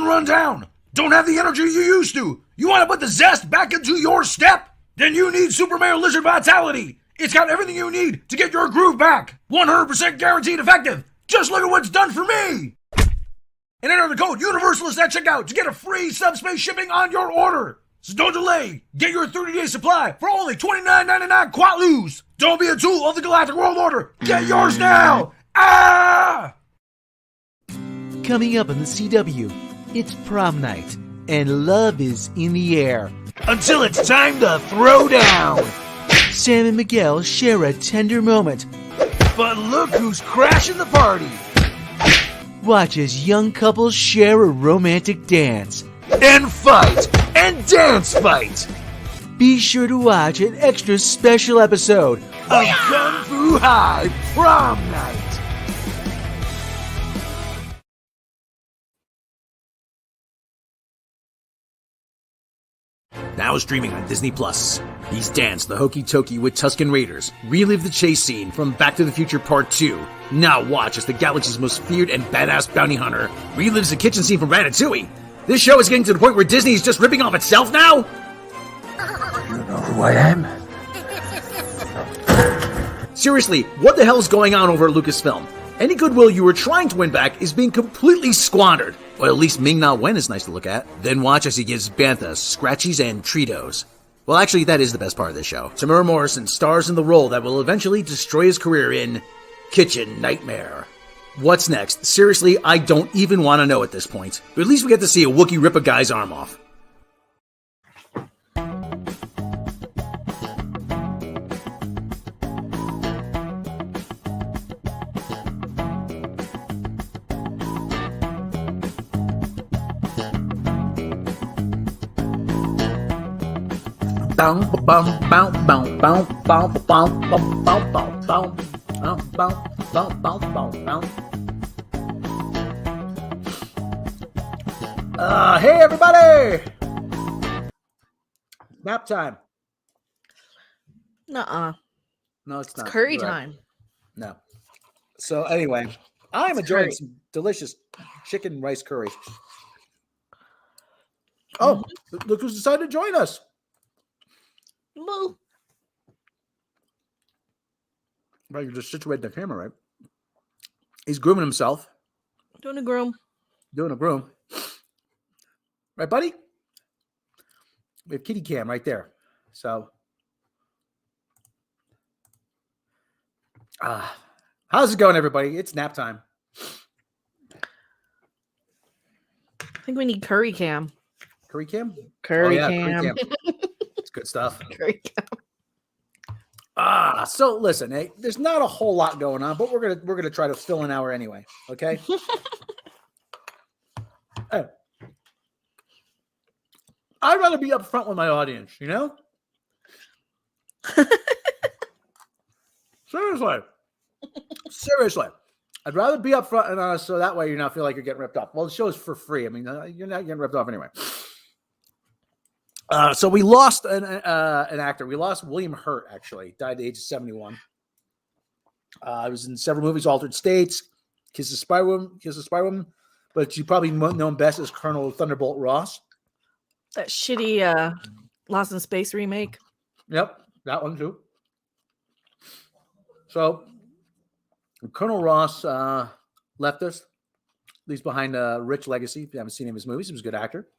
feeling run down? Don't have the energy you used to? You want to put the zest back into your step? Then you need Super Mario Lizard Vitality. It's got everything you need to get your groove back. 100% guaranteed effective. Just look at what's done for me. And enter the code UNIVERSALIST at checkout to get a free subspace shipping on your order. So don't delay. Get your 30-day supply for only $29.99 Quatloos. Don't be a tool of the Galactic World Order. Get yours now. Ah! Coming up on the CW, it's prom night, and love is in the air. Until it's time to throw down. Sam and Miguel share a tender moment. But look who's crashing the party. Watch as young couples share a romantic dance. And fight. And dance fight. Be sure to watch an extra special episode of Kung Fu High Prom Night. Now streaming on Disney+. He's danced the Hokey Tokey with Tusken Raiders, relived the chase scene from Back to the Future Part 2. Now watch as the galaxy's most feared and badass bounty hunter relives the kitchen scene from Ratatouille. This show is getting to the point where Disney is just ripping off itself now? You know who I am? Seriously, what the hell is going on over at Lucasfilm? Any goodwill you were trying to win back is being completely squandered. Or at least Ming-Na Wen is nice to look at. Then watch as he gives Bantha scratchies and Treatos. Well, actually, that is the best part of this show. Tamura Morrison stars in the role that will eventually destroy his career in Kitchen Nightmare. What's next? Seriously, I don't even want to know at this point. But at least we get to see a Wookiee rip a guy's arm off. Hey everybody! Nap time. Nuh-uh. No, it's not. It's curry Right. time. No. So anyway, I'm enjoying some delicious chicken rice curry. Oh, look who's decided to join us. Moo. Right, you just situate the camera, right? He's grooming himself. Doing a groom. Doing a groom. Right, buddy? We have kitty cam right there. So, how's it going, everybody? It's nap time. I think we need curry cam. Curry cam? Curry Curry cam. cam. It's good stuff. Curry cam. So listen, hey, there's not a whole lot going on, but we're gonna try to fill an hour anyway. Okay. Hey, I'd rather be up front with my audience, you know? Seriously. Seriously. I'd rather be up front and honest so that way you not feel like you're getting ripped off. Well, the show is for free. I mean, you're not getting ripped off anyway. So we lost an actor. We lost William Hurt, actually. Died at the age of 71. He was in several movies, Altered States, Kiss the Spy Woman, but you probably know him best as Colonel Thunderbolt Ross. That shitty Lost in Space remake. Yep, that one too. So Colonel Ross left us, leaves behind a rich legacy. If you haven't seen him in his movies, he was a good actor.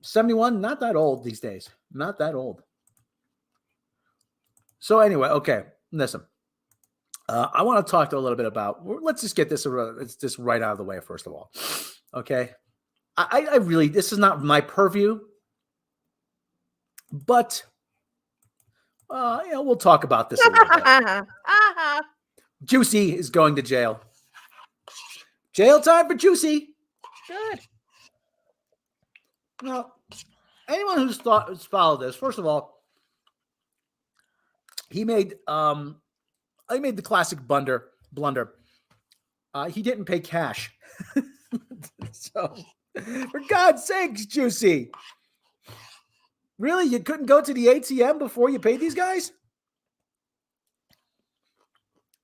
71, not that old these days. Not that old. So anyway, okay, listen. I want to talk to a little bit about, let's just get this right out of the way first of all. Okay. I really, this is not my purview, but we'll talk about this a little bit. Juicy is going to jail. Jail time for Juicy. Good. Now, anyone who's followed this, first of all, he made the classic blunder. He didn't pay cash. So, for God's sakes, Juicy. Really? You couldn't go to the ATM before you paid these guys?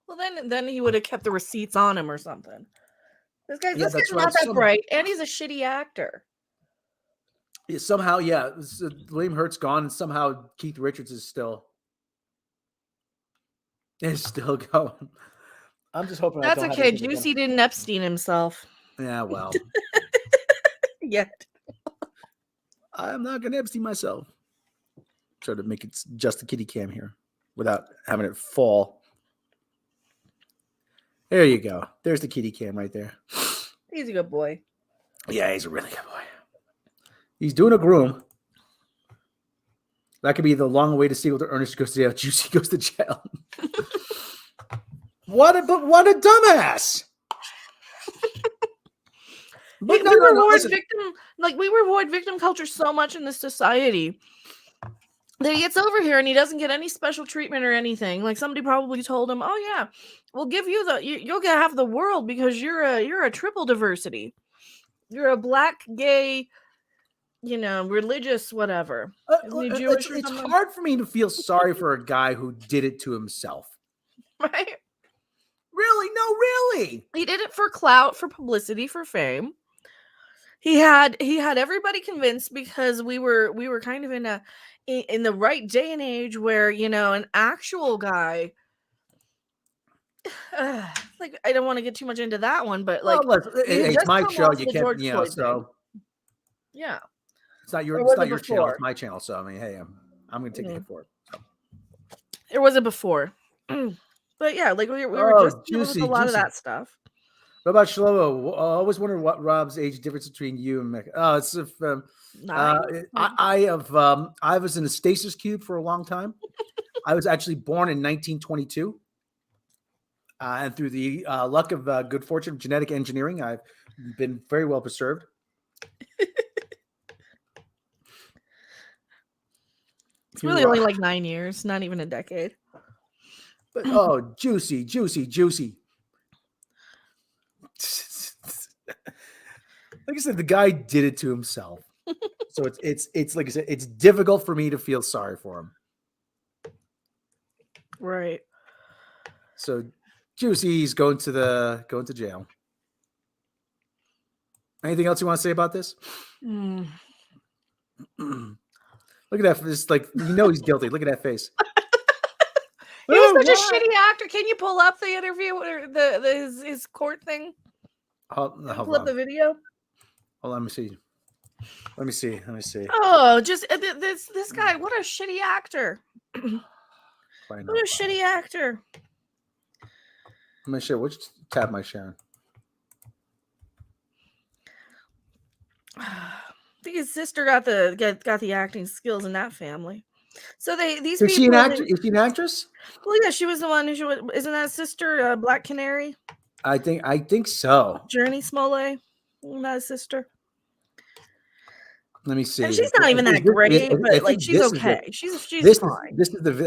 Well, then he would have kept the receipts on him or something. This guy's Yeah, that's right. not that bright, and he's a shitty actor. Yeah, somehow, yeah, William Hurt's gone, and somehow Keith Richards is still going. I'm just hoping That's okay. Juicy didn't Epstein himself. Yeah, well, Yeah. I'm not gonna Epstein myself. Try to make it just a kitty cam here without having it fall. There you go. There's the kitty cam right there. He's a good boy. Yeah, he's a really good boy. He's doing a groom. That could be the long way to see whether Ernest goes to jail. Juicy goes to jail. What a dumbass! We reward victim culture so much in this society that he gets over here and he doesn't get any special treatment or anything. Like somebody probably told him, "Oh yeah, we'll give you you'll get half the world because you're a triple diversity. You're a black, gay, religious, whatever." It's hard for me to feel sorry for a guy who did it to himself. Right? Really? No, really. He did it for clout, for publicity, for fame. He had everybody convinced because we were kind of in the right day and age where, an actual guy, like, I don't want to get too much into that one, but like, it's my show. You can't, so yeah, it's not your channel. It's my channel. So I mean, hey, I'm going to take it for it. So. It wasn't before, but yeah, like we were just juicy, with a lot of that stuff. What about Shlomo? I always wondered what Rob's age difference between you and Mecca. Oh, it's I was in a stasis cube for a long time. I was actually born in 1922. And through the luck of good fortune of genetic engineering, I've been very well preserved. It's really only like 9 years, not even a decade. But juicy. Like I said, the guy did it to himself. So it's like I said, it's difficult for me to feel sorry for him. Right. So Juicy's going to jail. Anything else you want to say about this? Mm. Look at that. It's like, he's guilty. Look at that face. He was such a shitty actor. Can you pull up the interview or his court thing? Pull up the video. Hold on, let me see. Oh, just this guy. What a shitty actor. What a shitty actor. I'm gonna share. Which tab am I sharing? I think his sister got the acting skills in that family. So these Is people. Is she an actress? Well, yeah, she was the one who isn't that sister Black Canary? I think so. Journey Smollett, not his sister. Let me see. And she's not even that great, but like she's okay. She's fine. I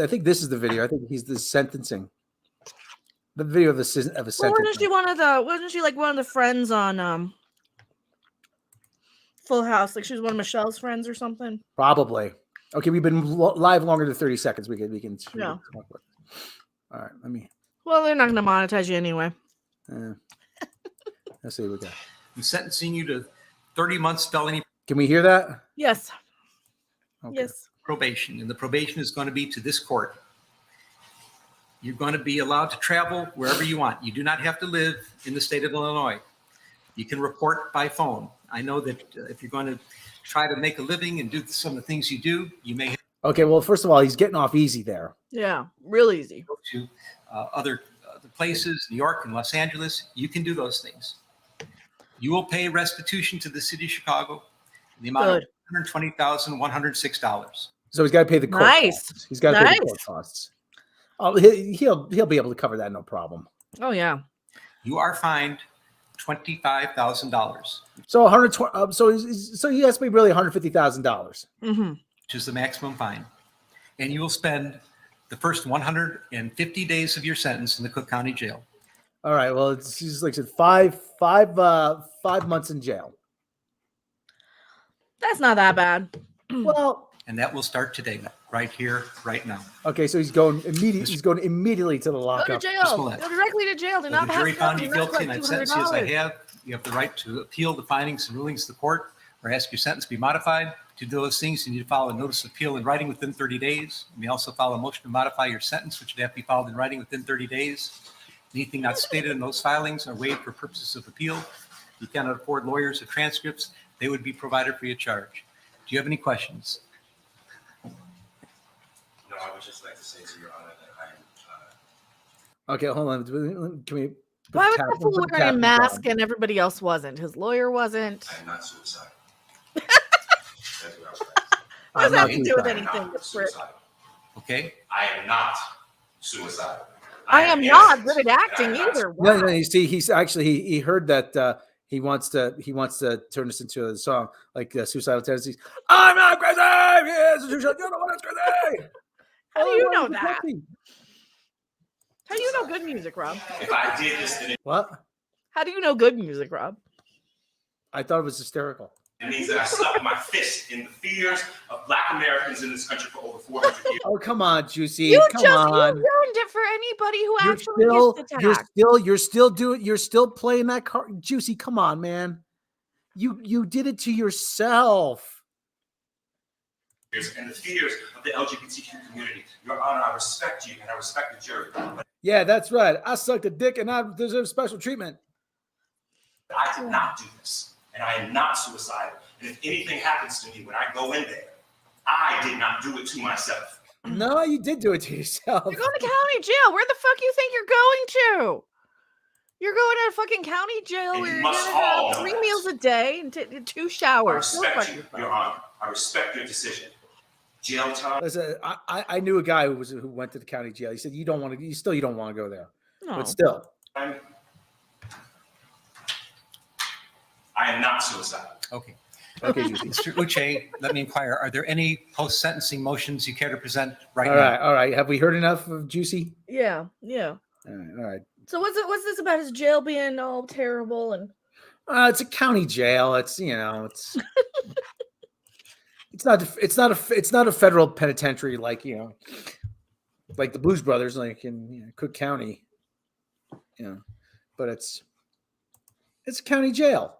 think this is the video. I think he's the sentencing. The video of a sentencing. Well, wasn't she like one of the friends on Full House? Like she was one of Michelle's friends or something. Probably. Okay, we've been live longer than 30 seconds. We can. Yeah. All right. Let me. Well, they're not going to monetize you anyway. Let's see what we got. I'm sentencing you to 30 months felony. Can we hear that? Yes. Okay. Yes. Probation, and the probation is going to be to this court. You're going to be allowed to travel wherever you want. You do not have to live in the state of Illinois. You can report by phone. I know that if you're going to try to make a living and do some of the things you do, you may have Okay, well, first of all, he's getting off easy there. Yeah, real easy. to go to other places, New York and Los Angeles. You can do those things. You will pay restitution to the city of Chicago in the amount of $120,106. So he's got to pay the court costs. He's got to pay the court costs. Oh, he'll be able to cover that, no problem. Oh yeah. You are fined $25,000. So 120. So he has to pay really $150,000. Mm-hmm. Which is the maximum fine, and you will spend the first 150 days of your sentence in the Cook County Jail. All right. Well, it's just like I said, 5 months in jail. That's not that bad. Well, and that will start today, right here, right now. Okay, so he's going immediately. He's going immediately to the lockup. Go to jail. Go directly to jail. Do not the jury found you guilty, and I've sentenced you as I have. You have the right to appeal the findings and rulings of the court or ask your sentence be modified. To do those things, you need to file a notice of appeal in writing within 30 days. You may also file a motion to modify your sentence, which would have to be filed in writing within 30 days. Anything not stated in those filings are waived for purposes of appeal. If you cannot afford lawyers or transcripts, they would be provided free of charge. Do you have any questions? No, I would just like to say to Your Honor that Okay, hold on. Can we? Why was that fool wearing a mask and everybody else wasn't? His lawyer wasn't. I am not suicidal. That's what I was trying to say. What does that have to do with I am anything? not suicidal. Okay. I am not suicidal. I am not good at acting either. No, you see, he's actually he heard that he wants to turn this into a song like Suicidal Tendencies. I'm not crazy. Yes, you're the one that's crazy. How do you know that? How do you know good music, Rob? If I did this, then What? How do you know good music, Rob? I thought it was hysterical. it means that I stuck my fist in the fears of Black Americans in this country for over 400 years. Oh, come on, Juicy. You Come just on. you ruined it for anybody who actually gets attacked. You're still playing that card. Juicy, come on, man. You did it to yourself. And the fears of the LGBTQ community. Your Honor, I respect you and I respect the jury. But Yeah, that's right. I sucked a dick and I deserve special treatment. I did not do this. And I am not suicidal. And if anything happens to me when I go in there, I did not do it to myself. No, you did do it to yourself. You're going to county jail. Where the fuck you think you're going to? You're going to a fucking county jail And where you you're must going to all have know 3 that. meals a day and 2 I showers. Go fuck respect you, yourself. Your Honor. I respect your decision. Jail time. Listen, I knew a guy who went to the county jail. He said you don't want to go there. No. But still. I am not suicidal. Okay. Okay, Juicy. Mr. Uche, let me inquire, are there any post-sentencing motions you care to present right All now? right. Have we heard enough of Juicy? Yeah. All right. So what's this about his jail being all terrible and It's a county jail. It's it's not a federal penitentiary like like the Blues Brothers, like in Cook County. But it's a county jail.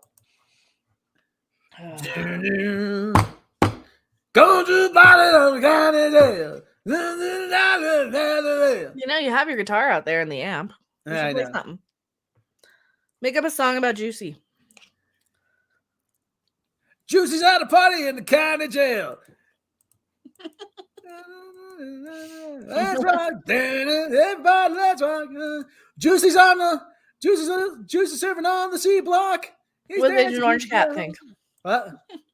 Go to the county jail. you have your guitar out there in the amp. You should I play know. something. Make up a song about Juicy. Juicy's at a party in the county jail. That's right. Everybody, that's right. Juicy's serving on the C block. What's Agent Orange Cat think? What?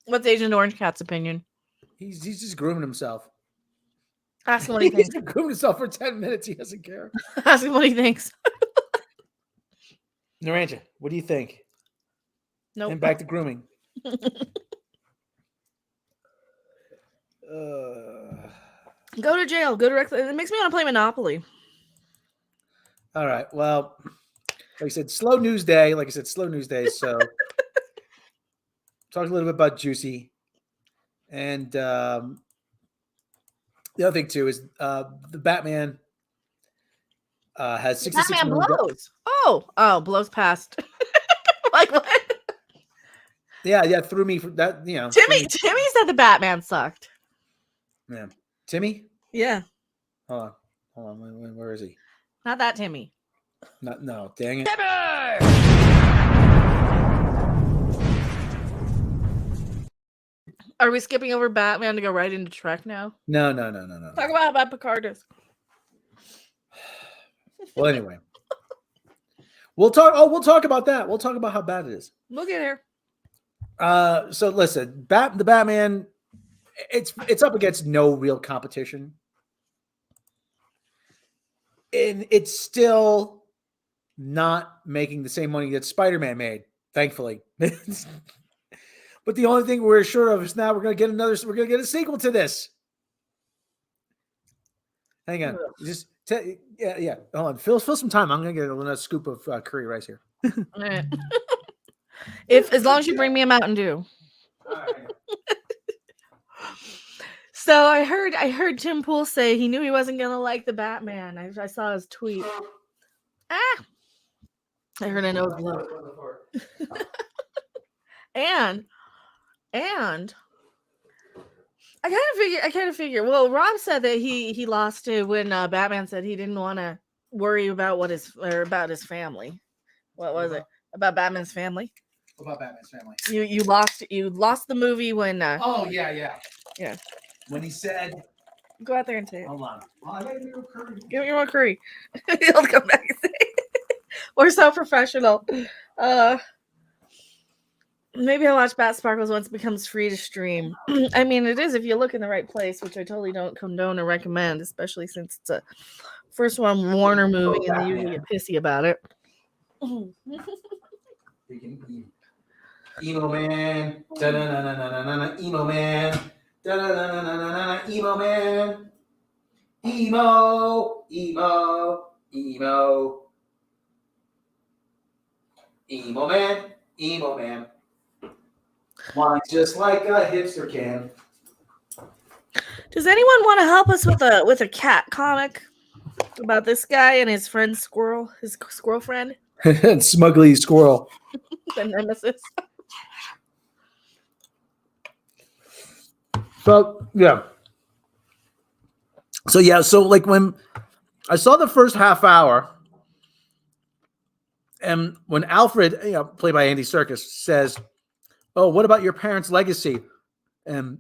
What's Agent Orange Cat's opinion? He's just grooming himself. Ask him what he He's thinks. been grooming himself for 10 minutes. He doesn't care. Ask him what he thinks. Naranja, what do you think? Nope. And back to grooming. Go to jail. Go directly. It makes me want to play Monopoly. All right. Well, like I said, slow news day. So talk a little bit about Juicy. And the other thing too is the Batman has 66 Batman million blows. Oh, blows past. Like what? Yeah, threw me for that. Timmy said the Batman sucked. Yeah, Timmy. Yeah, Hold on. Where is he? not that Timmy. No, dang it. Are we skipping over Batman to go right into Trek now? No. Talk about how bad Picard is. Well, anyway, we'll talk about that. We'll talk about how bad it is. We'll get here. So listen, the Batman, it's up against no real competition, and it's still not making the same money that Spider-Man made, thankfully. But the only thing we're sure of is now we're gonna get a sequel to this. Hang on, yeah. Hold on, fill some time. I'm gonna get another scoop of curry rice here. All right. As long as you bring me a Mountain Dew. So I heard Tim Pool say he knew he wasn't gonna like the Batman. I saw his tweet. I heard a nose blow. And I kind of figure. Well, Rob said that he lost it when Batman said he didn't want to worry about about his family. What was it about Batman's family? What about Batman's family? You lost the movie when. Oh yeah. Yeah. When he said, Go out there and say it. "Hold on, I got your curry." Give me more curry. He'll come back and say it. We're so professional. Maybe I'll watch Bat Sparkles once it becomes free to stream. I mean, it is if you look in the right place, which I totally don't condone or recommend, especially since it's a first one Warner movie and they usually get pissy about it. Emo man, da-na-na-na-na-na-na, emo man, da-na-na-na-na-na-na, emo man, emo, emo man. Why, just like a hipster can. Does anyone want to help us with a cat comic about this guy and his friend Squirrel, his squirrel friend, Smuggly squirrel. the nemesis? So yeah. So like when I saw the first half hour, and when Alfred, played by Andy Serkis, says, "Oh, what about your parents' legacy?" And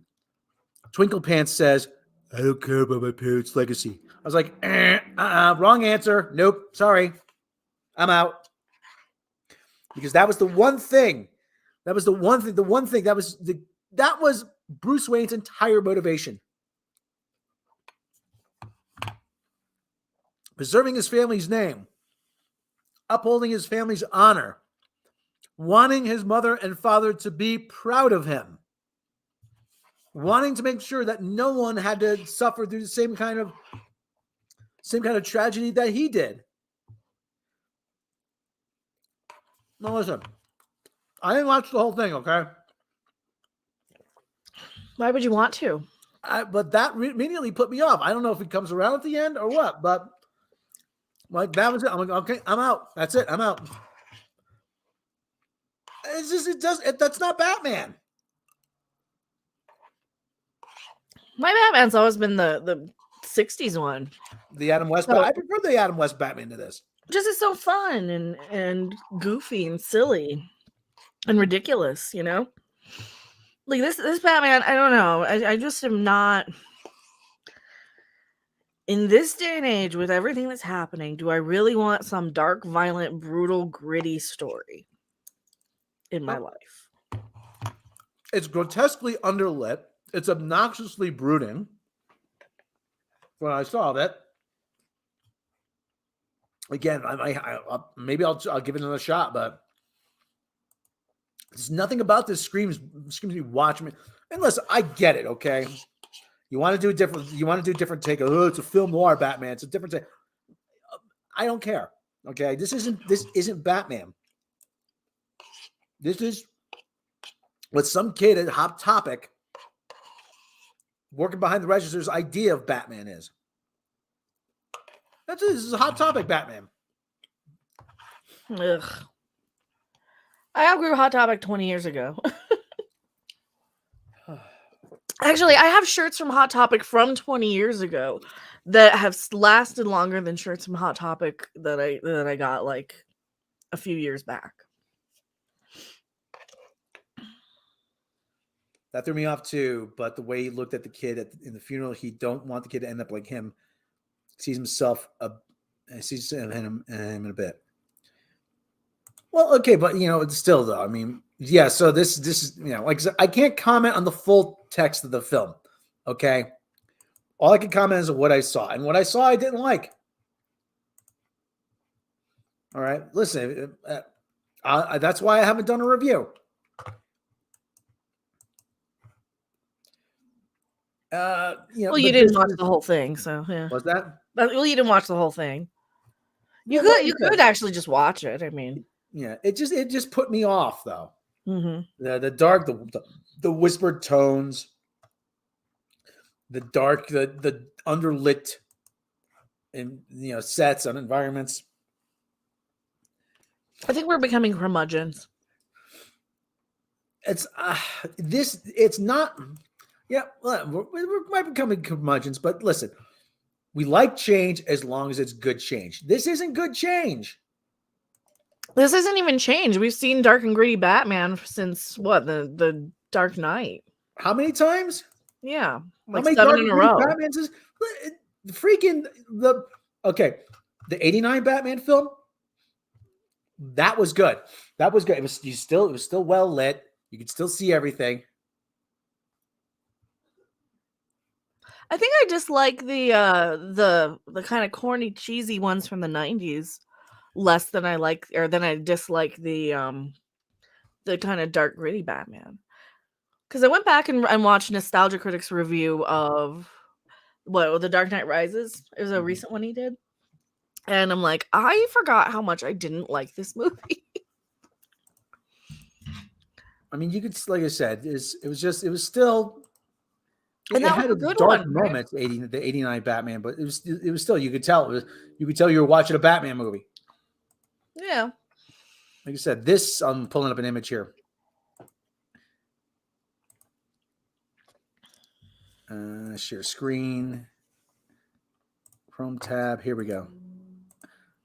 Twinkle Pants says, "I don't care about my parents' legacy." I was like, wrong answer. Nope, sorry, I'm out. Because that was the one thing. That was Bruce Wayne's entire motivation. Preserving his family's name, upholding his family's honor, wanting his mother and father to be proud of him, wanting to make sure that no one had to suffer through the same kind of tragedy that he did. Now listen, I didn't watch the whole thing, okay? Why would you want to? But that immediately put me off. I don't know if he comes around at the end or what, but like that was it. I'm like, okay, I'm out. That's it. I'm out. It's just that's not Batman. My Batman's always been the 60s one. The Adam West. I prefer the Adam West Batman to this. Just it's so fun and goofy and silly and ridiculous, Like this Batman, I don't know. I just am not in this day and age with everything that's happening. Do I really want some dark, violent, brutal, gritty story in my life? It's grotesquely underlit. It's obnoxiously brooding. When I saw that, again, maybe I'll give it another shot, but there's nothing about this screams me watch me. Unless I get it, okay. You want to do a different take. Oh, it's a film noir Batman. It's a different take. I don't care. Okay, this isn't Batman. This is what some kid at Hot Topic working behind the register's idea of Batman is. This is a Hot Topic Batman. Ugh. I outgrew Hot Topic 20 years ago. Actually, I have shirts from Hot Topic from 20 years ago that have lasted longer than shirts from Hot Topic that I got like a few years back. That threw me off too, but the way he looked at the kid in the funeral, he don't want the kid to end up like him. Sees him in a bit. Well, okay, but it's still though. I mean, yeah. So this is like I said, I can't comment on the full text of the film. Okay, all I can comment is what I saw, and what I saw I didn't like. All right, listen, that's why I haven't done a review. Well, you didn't watch the whole thing, so yeah. Was that? Well, you didn't watch the whole thing. You could actually just watch it. I mean, yeah, it just put me off though. Mm-hmm. The dark, the whispered tones, the dark, the underlit, and sets and environments. I think we're becoming curmudgeons. It's it's not. Yeah, well, we might be becoming curmudgeons, but listen, we like change as long as it's good change. This isn't good change. This isn't even change. We've seen dark and gritty Batman since what, the Dark Knight. How many times? Yeah, like How many 7 dark in and a gritty row. Batmans is the 89 Batman film? That was good. That was good. It was still well lit. You could still see everything. I think I dislike the kind of corny, cheesy ones from the 90s less than I dislike the kind of dark, gritty Batman. Because I went back and watched Nostalgia Critic's review of The Dark Knight Rises. It was a recent one he did. And I'm like, I forgot how much I didn't like this movie. I mean, you could, like I said, it was still. And it that had was a good dark one, right? moments, the 89 Batman, but it was still, you could tell you were watching a Batman movie. Yeah. Like I said, this, I'm pulling up an image here. Share screen. Chrome tab. Here we go.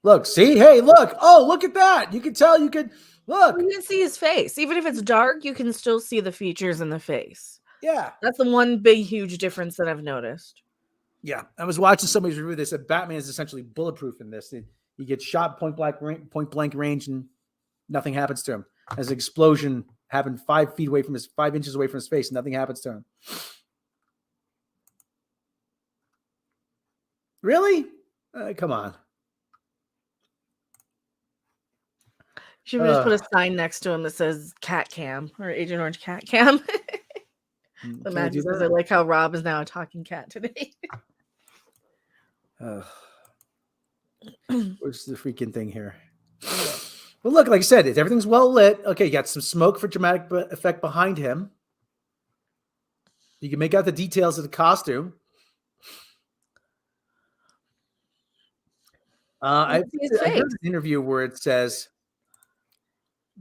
Look, see? Hey, look. Oh, look at that. You can tell, you can look. You can see his face. Even if it's dark, you can still see the features in the face. Yeah. That's the one big, huge difference that I've noticed. Yeah. I was watching somebody's review. They said Batman is essentially bulletproof in this. He gets shot point blank range and nothing happens to him. As an explosion happened 5 inches away from his face, nothing happens to him. Really? Come on. Should we just put a sign next to him that says Cat Cam or Agent Orange Cat Cam? The magic says, I like how Rob is now a talking cat today. Where's the freaking thing here? Well, look, like I said, everything's well lit. Okay, you got some smoke for dramatic effect behind him. You can make out the details of the costume. I heard an interview where it says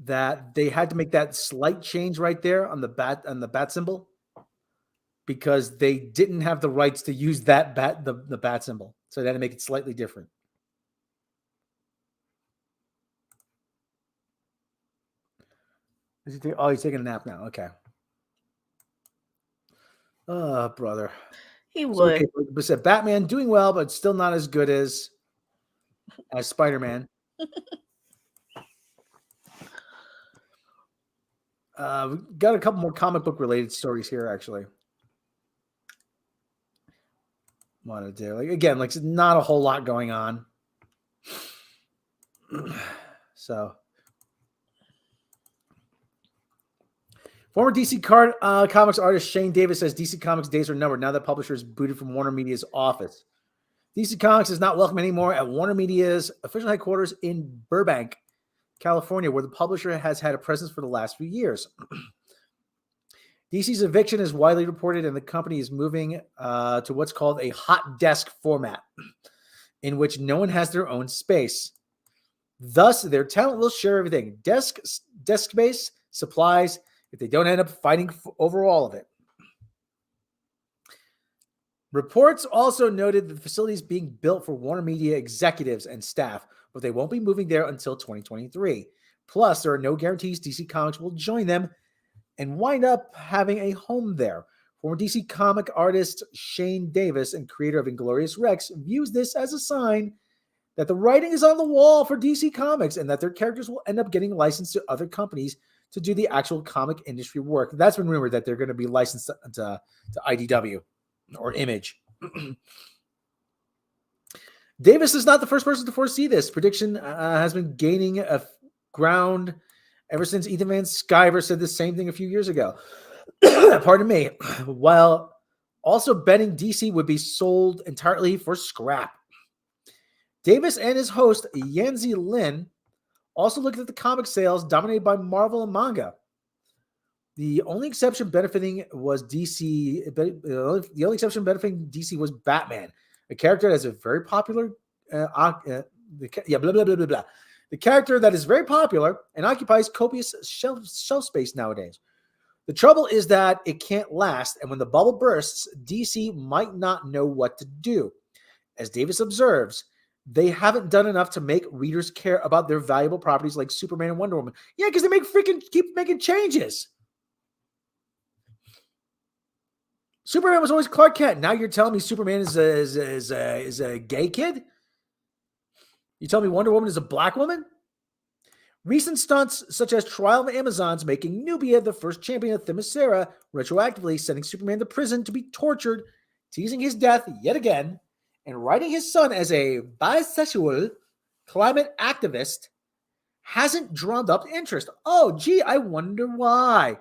that they had to make that slight change right there on the bat symbol because they didn't have the rights to use the bat symbol, so they had to make it slightly different. Oh, he's taking a nap now. Okay. Oh, brother. He would. So, okay, said Batman doing well, but still not as good as Spider-Man. We got a couple more comic book related stories here, actually. Want to do again, not a whole lot going on. So, former DC Comics artist Shane Davis says DC Comics days are numbered now that publisher is booted from Warner Media's office. DC Comics is not welcome anymore at Warner Media's official headquarters in Burbank, California, where the publisher has had a presence for the last few years. DC's eviction is widely reported, and the company is moving to what's called a hot desk format, in which no one has their own space. Thus, their talent will share everything: desk space, supplies, if they don't end up fighting over all of it. Reports also noted that the facility is being built for Warner Media executives and staff, but they won't be moving there until 2023. Plus, there are no guarantees DC Comics will join them and wind up having a home there. Former DC comic artist Shane Davis and creator of Inglorious Rex views this as a sign that the writing is on the wall for DC Comics and that their characters will end up getting licensed to other companies to do the actual comic industry work. That's been rumored that they're going to be licensed to IDW or Image. Davis is not the first person to foresee this. Prediction has been gaining ground ever since Ethan Van Sciver said the same thing a few years ago. Pardon me. While also betting DC would be sold entirely for scrap. Davis and his host, Yanzi Lin, also looked at the comic sales dominated by Marvel and manga. The only exception benefiting was DC. The only exception benefiting DC was Batman, a character that is a very popular. Blah blah blah blah blah. the character that is very popular and occupies copious shelf space nowadays. The trouble is that it can't last, and when the bubble bursts, DC might not know what to do. As Davis observes, they haven't done enough to make readers care about their valuable properties like Superman and Wonder Woman. Yeah, because they keep making changes. Superman was always Clark Kent. Now you're telling me Superman is a gay kid? You tell me Wonder Woman is a black woman? Recent stunts, such as Trial of Amazons, making Nubia the first champion of Themyscira, retroactively sending Superman to prison to be tortured, teasing his death yet again, and writing his son as a bisexual climate activist, hasn't drawn up interest. Oh, gee, I wonder why.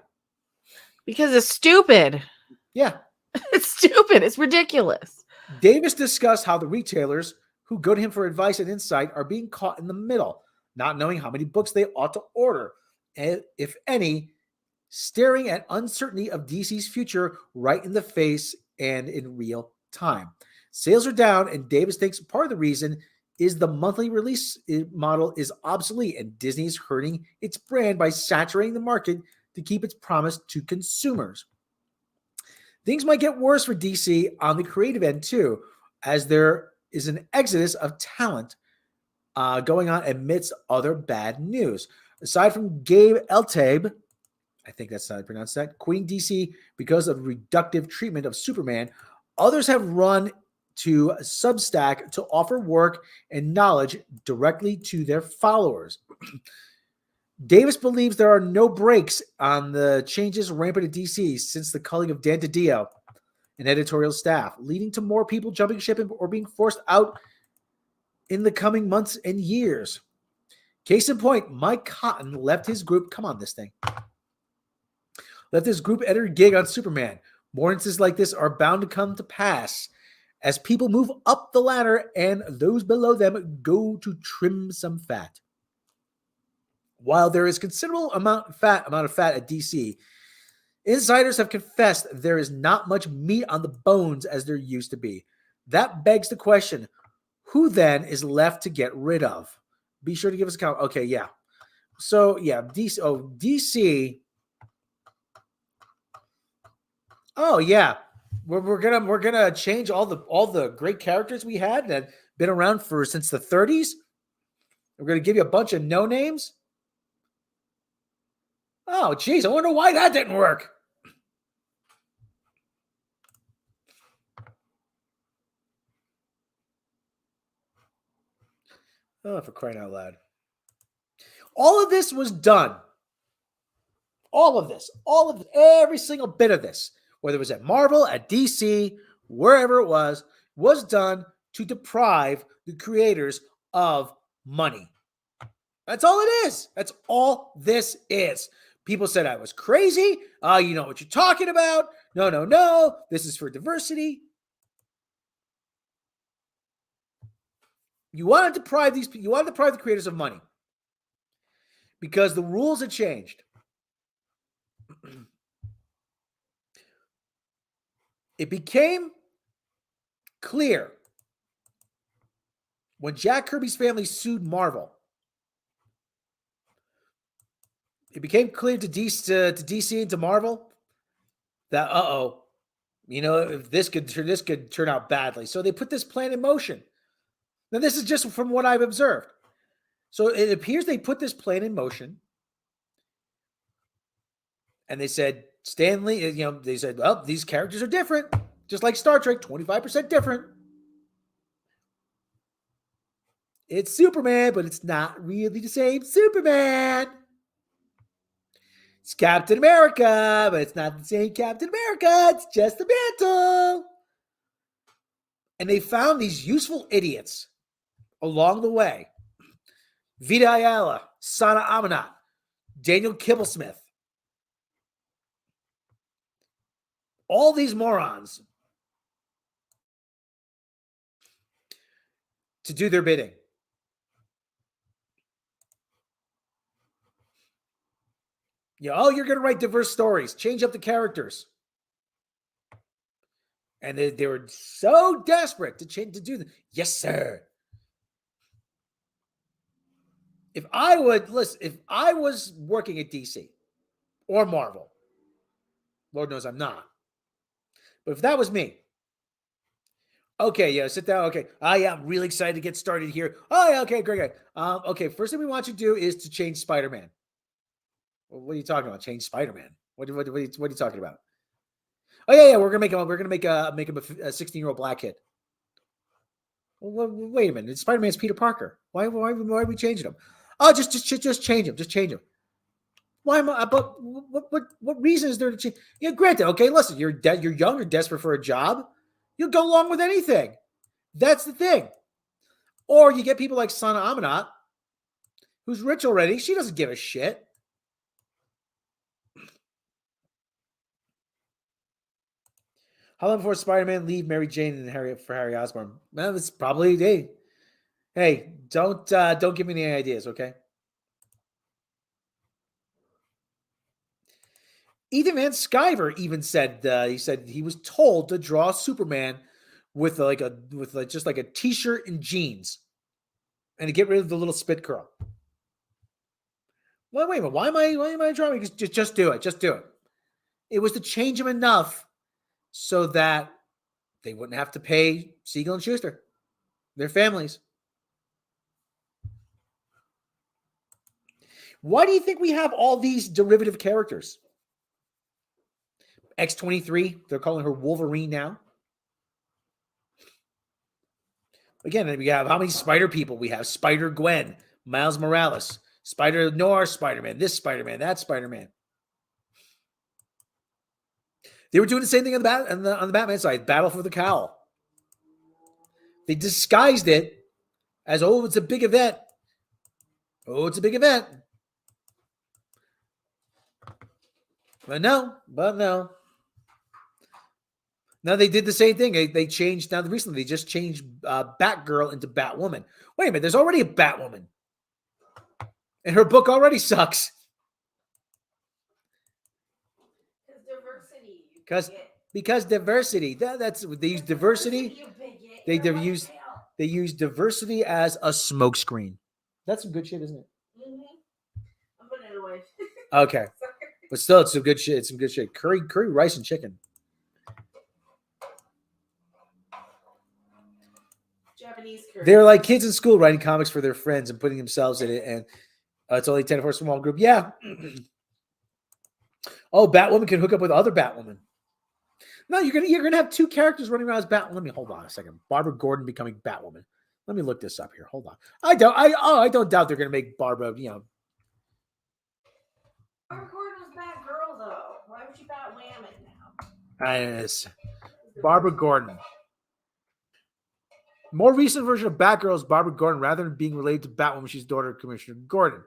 Because it's stupid. Yeah. It's stupid. It's ridiculous. Davis discussed how the retailers who go to him for advice and insight are being caught in the middle, not knowing how many books they ought to order, and if any, staring at uncertainty of DC's future right in the face and in real time. Sales are down, and Davis thinks part of the reason is the monthly release model is obsolete, and Disney is hurting its brand by saturating the market to keep its promise to consumers. Things might get worse for DC on the creative end, too, as there is an exodus of talent going on amidst other bad news. Aside from Gabe Eltaeb, I think that's how I pronounce that, quitting DC because of reductive treatment of Superman, others have run to Substack to offer work and knowledge directly to their followers. Davis believes there are no breaks on the changes rampant at DC since the culling of Dan DiDio and editorial staff, leading to more people jumping ship or being forced out in the coming months and years. Case in point, Mike Cotton left his group. Come on, this thing. Left his group editor gig on Superman. More instances like this are bound to come to pass as people move up the ladder and those below them go to trim some fat. While there is considerable amount of fat at DC, insiders have confessed there is not much meat on the bones as there used to be. That begs the question, who then is left to get rid of? Be sure to give us a comment. Okay, yeah. So, yeah, DC. Oh, DC. Oh, yeah. We're gonna change all the great characters we had that been around since the 30s. We're gonna give you a bunch of no names. Oh, geez, I wonder why that didn't work. Oh, for crying out loud. All of this was done. All of this, every single bit of this, whether it was at Marvel, at DC, wherever it was done to deprive the creators of money. That's all it is. That's all this is. People said I was crazy. You know what you're talking about. No. This is for diversity. You want to deprive the creators of money because the rules had changed. It became clear when Jack Kirby's family sued Marvel. It became clear to DC and to Marvel that if this could turn out badly. So they put this plan in motion. Now this is just from what I've observed. So it appears they put this plan in motion, and they said, Stanley, they said, well, these characters are different, just like Star Trek, 25% different. It's Superman, but it's not really the same Superman. It's Captain America, but it's not the same Captain America. It's just the mantle. And they found these useful idiots along the way. Vita Ayala, Sana Amanat, Daniel Kibblesmith. All these morons to do their bidding. You're going to write diverse stories. Change up the characters. And they were so desperate to do that. Yes, sir. if I was working at DC or Marvel, Lord knows I'm not. But if that was me, okay, yeah, sit down. Okay. Yeah, I'm really excited to get started here. Oh, yeah, okay, great. Okay, first thing we want you to do is to change Spider-Man. Well, what are you talking about? Change Spider-Man? What are you talking about? Oh, yeah, we're gonna make him a 16-year-old black kid. Well, wait a minute. Spider-Man's Peter Parker. Why are we changing him? Oh, just change him. Just change him. Why am I? But what reason is there to change? Yeah, granted. Okay, listen. You're young. You're desperate for a job. You'll go along with anything. That's the thing. Or you get people like Sana Amanat, who's rich already. She doesn't give a shit. How long before Spider-Man leave Mary Jane and Harry Osborn? Well, it's probably hey, don't give me any ideas, okay? Ethan Van Sciver even said he was told to draw Superman with just like a t-shirt and jeans, and to get rid of the little spit curl. Well, wait a minute. Why am I drawing? Just do it. Just do it. It was to change him enough so that they wouldn't have to pay Siegel and Schuster, their families. Why do you think we have all these derivative characters? X-23, they're calling her Wolverine now. Again, we have how many Spider people? We have Spider-Gwen, Miles Morales, Spider-Noir Spider-Man, this Spider-Man, that Spider-Man. They were doing the same thing on the Batman side, Battle for the Cowl. They disguised it as, oh, it's a big event. Oh, it's a big event. But no. Now they did the same thing. They changed, now recently they just changed Batgirl into Batwoman. Wait a minute, there's already a Batwoman. And her book already sucks. Because diversity. They use diversity. They use diversity as a smokescreen. That's some good shit, isn't it? Mm-hmm. I'm putting it away. Okay. But still, it's some good shit. It's some good shit. Curry, rice, and chicken. Japanese curry. They're like kids in school writing comics for their friends and putting themselves in it. And it's only 10 for a small group. Yeah. Oh, Batwoman can hook up with other Batwoman. No, you're gonna have two characters running around as Batwoman. Let me hold on a second. Barbara Gordon becoming Batwoman. Let me look this up here. Hold on. I don't doubt they're gonna make Barbara. Barbara Gordon was Batgirl though. Why would you Batwoman now? It's Barbara Gordon. More recent version of Batgirl is Barbara Gordon, rather than being related to Batwoman. She's daughter of Commissioner Gordon.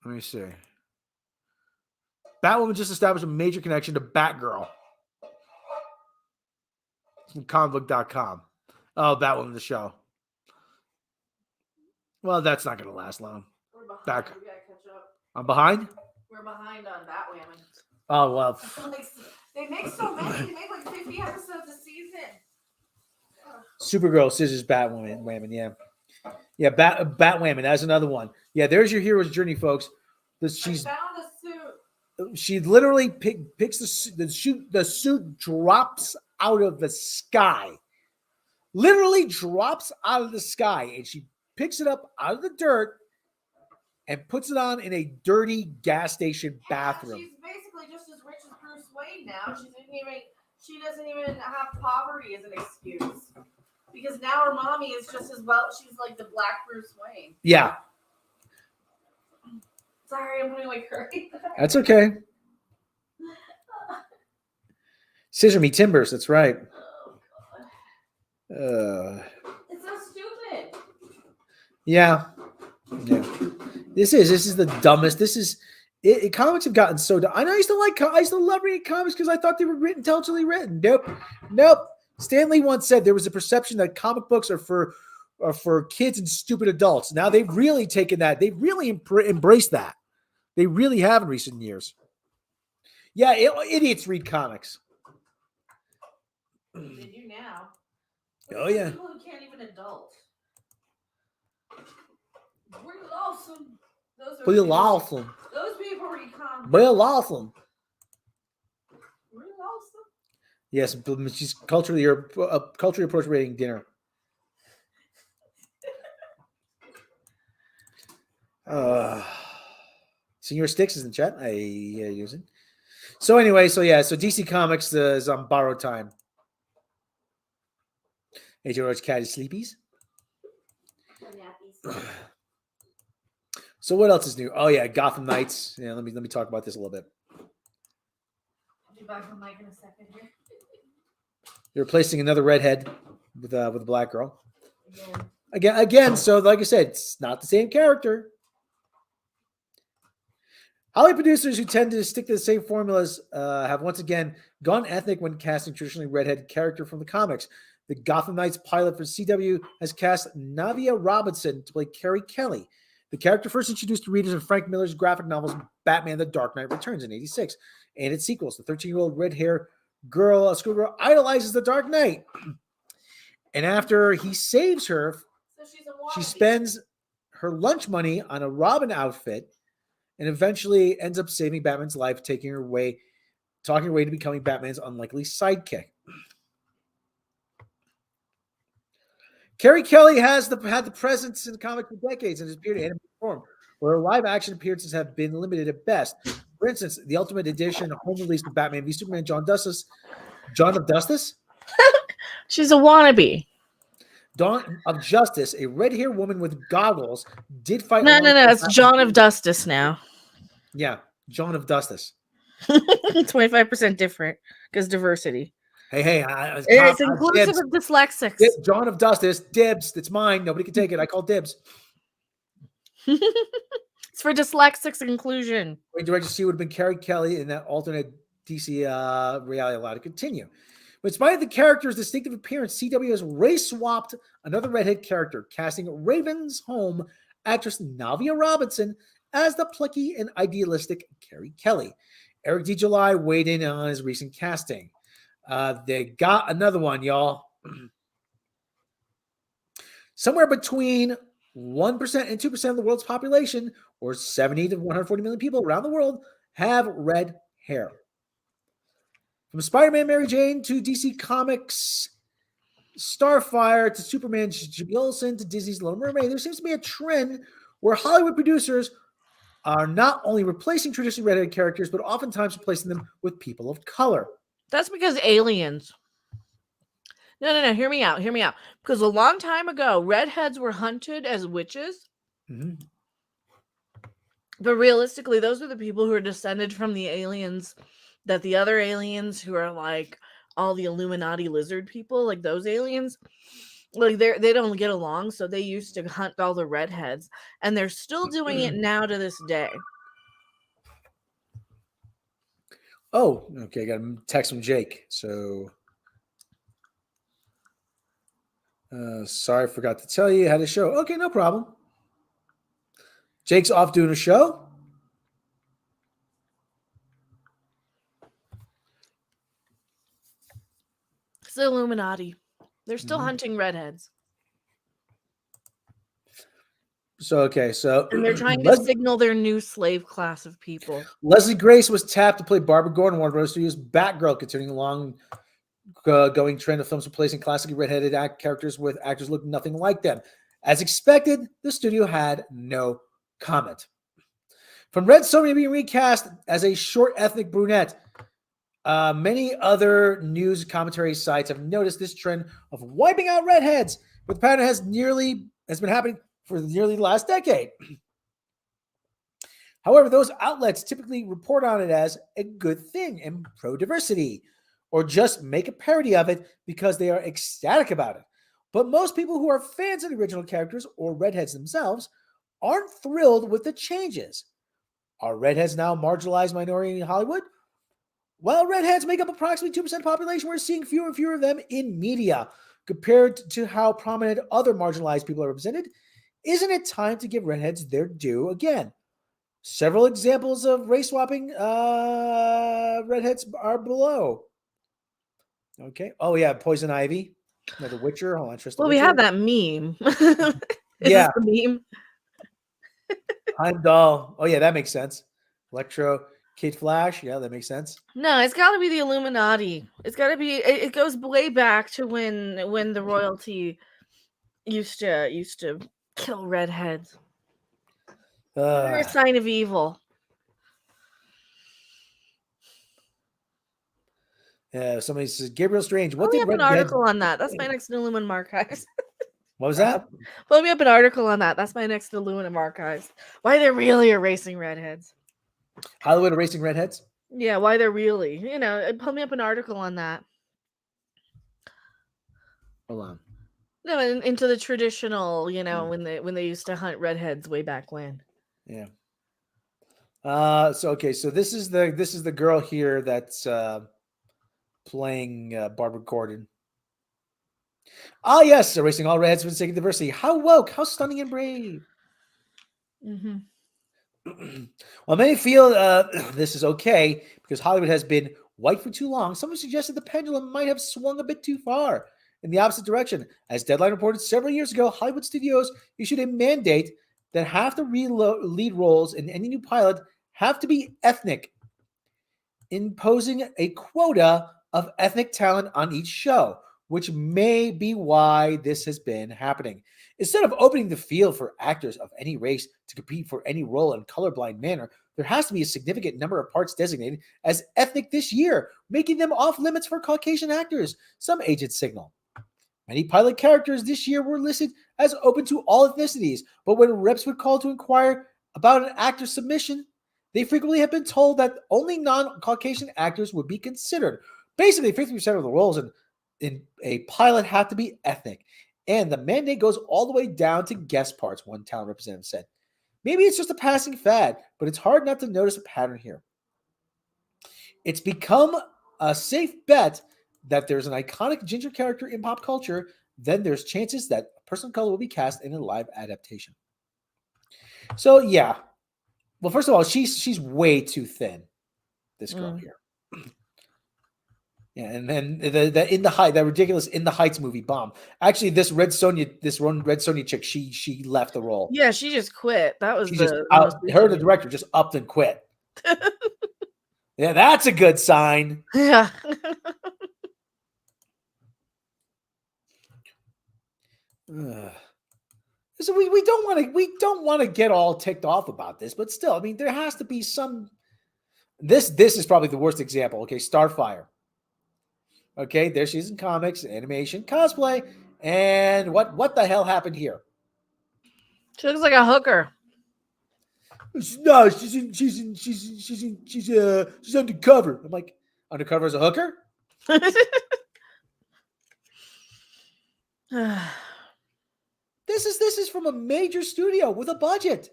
Let me see. Batwoman just established a major connection to Batgirl. From comicbook.com. Oh, Batwoman, the show. Well, that's not going to last long. We're behind. Back. We gotta catch up. I'm behind? We're behind on Batwoman. Oh, well. They make so many. They make like 50 episodes a season. Supergirl, Scissors, Batwoman, yeah. Yeah, Batwoman, that's another one. Yeah, there's your hero's journey, folks. I found a suit. She literally picks the suit drops out of the sky. Literally drops out of the sky, and she picks it up out of the dirt and puts it on in a dirty gas station bathroom. She's basically just as rich as Bruce Wayne now. She doesn't even have poverty as an excuse. Because now her mommy is just as well. She's like the Black Bruce Wayne. Yeah. Sorry, I'm putting away curry. That's okay. Scissor me timbers. That's right. Oh, God. It's so stupid. Yeah. This is the dumbest. Comics have gotten so dumb. I used to love reading comics because I thought they were intelligently written. Nope. Stanley once said there was a perception that comic books are for kids and stupid adults. Now they've really taken that. They've really embraced that. They really have in recent years. Yeah, idiots read comics. They do now. Oh, yeah. People who can't even adult. We're awesome. Those Pretty people- awesome. Those people become. Pretty awesome. We're awesome. Yes, but she's culturally appropriating dinner. Senior Sticks is in chat. I using. So anyway, so DC Comics is on borrowed time. H.R.H. Cat is sleepies. So what else is new? Oh yeah, Gotham Knights. Yeah, let me talk about this a little bit. I'll be back on mic in a second here. They're replacing another redhead with a black girl. Again. So like I said, it's not the same character. Hollywood producers who tend to stick to the same formulas have once again gone ethnic when casting traditionally redheaded character from the comics. The Gotham Knights pilot for CW has cast Navia Robinson to play Carrie Kelly. The character first introduced to readers in Frank Miller's graphic novels Batman: The Dark Knight Returns in '86 and its sequels. The 13-year-old red-haired girl, schoolgirl, idolizes the Dark Knight. And after he saves her, she spends her lunch money on a Robin outfit and eventually ends up saving Batman's life, talking her way to becoming Batman's unlikely sidekick. Carrie Kelly had the presence in the comic for decades and has appeared in animated form, where her live-action appearances have been limited at best. For instance, the Ultimate Edition home release of Batman v Superman, John of Justice? She's a wannabe. Dawn of Justice, a red-haired woman with goggles, did fight. No. It's John of Justice now. Yeah, John of Justice. 25% different because diversity. Hey, it's inclusive of dyslexics. John of Justice, dibs. It's mine. Nobody can take it. I call dibs. It's for dyslexics inclusion. Director C would have been Carrie Kelly in that alternate DC reality allowed to continue. But in spite of the character's distinctive appearance, CW has race-swapped another redhead character, casting Raven's home actress Navia Robinson as the plucky and idealistic Carrie Kelly. Eric D. July weighed in on his recent casting. They got another one, y'all. Somewhere between 1% and 2% of the world's population, or 70 to 140 million people around the world, have red hair. From Spider-Man Mary Jane to DC Comics Starfire to Superman Jimmy Olsen to Disney's Little Mermaid, there seems to be a trend where Hollywood producers are not only replacing traditionally redheaded characters, but oftentimes replacing them with people of color. That's because aliens. No. Hear me out. Because a long time ago, redheads were hunted as witches. Mm-hmm. But realistically, those are the people who are descended from the aliens that the other aliens who are like all the Illuminati lizard people, like those aliens, like they don't get along. So they used to hunt all the redheads, and they're still doing it now to this day. Oh, okay. I got a text from Jake. So, sorry, I forgot to tell you how to show. Okay, no problem. Jake's off doing a show. It's the Illuminati. They're still hunting redheads. So And they're trying to signal their new slave class of people. Leslie Grace was tapped to play Barbara Gordon, Warner Bros. Studios' Batgirl, continuing along going trend of films replacing classically redheaded characters with actors looking nothing like them. As expected, the studio had no comment. From Red Sonja being recast as a short ethnic brunette, many other news commentary sites have noticed this trend of wiping out redheads, but the pattern has been happening for nearly the last decade. However, those outlets typically report on it as a good thing and pro-diversity, or just make a parody of it because they are ecstatic about it. But most people who are fans of the original characters or redheads themselves aren't thrilled with the changes. Are redheads now a marginalized minority in Hollywood? While redheads make up approximately 2% of the population, we're seeing fewer and fewer of them in media compared to how prominent other marginalized people are represented. Isn't it time to give redheads their due again? Several examples of race swapping redheads are below. Okay. Oh, yeah. Poison Ivy. The Witcher. Hold on. Well, we have that meme. Yeah. The meme. Heimdall. Oh yeah, that makes sense. Electro, Kid Flash. Yeah, that makes sense. No, it's got to be the Illuminati. It's got to be. It goes way back to when the royalty used to kill redheads. They're a sign of evil. Yeah, somebody says Gabriel Strange. What Pull me did up an Redhead? article on that. That's my next Illuminati archives. What was that? Pull me up an article on that. That's my next Illuminati archives. Why they're really erasing redheads. Hollywood erasing redheads. Yeah, why they're really. Pull me up an article on that. Hold on. No, into the traditional, when they used to hunt redheads way back when. Yeah. So this is the girl here that's playing Barbara Gordon. Ah, yes, erasing all redheads for the sake of diversity. How woke, how stunning and brave. Mm-hmm. While many feel this is okay because Hollywood has been white for too long, someone suggested the pendulum might have swung a bit too far in the opposite direction. As Deadline reported several years ago, Hollywood studios issued a mandate that half the lead roles in any new pilot have to be ethnic, imposing a quota of ethnic talent on each show, which may be why this has been happening. Instead of opening the field for actors of any race to compete for any role in a colorblind manner, there has to be a significant number of parts designated as ethnic this year, making them off limits for Caucasian actors, some agents signal. Many pilot characters this year were listed as open to all ethnicities, but when reps would call to inquire about an actor's submission, they frequently have been told that only non-Caucasian actors would be considered. Basically, 50% of the roles in a pilot have to be ethnic, and the mandate goes all the way down to guest parts, one talent representative said. Maybe it's just a passing fad, but it's hard not to notice a pattern here. It's become a safe bet that there's an iconic ginger character in pop culture, then there's chances that a person of color will be cast in a live adaptation. So yeah. Well, first of all, she's way too thin. This girl here. Yeah, and then the In the Heights, that ridiculous In the Heights movie bomb. Actually, this Red Sonja chick, she left the role. Yeah, she just quit. That was her, the director, just upped and quit. Yeah, that's a good sign. Yeah. So we don't want to get all ticked off about this, but still, I mean, there has to be some. This is probably the worst example. Okay, Starfire. Okay, there she is in comics, animation, cosplay, and what the hell happened here? She looks like a hooker. No, she's undercover. I'm like, undercover as a hooker? This is from a major studio with a budget.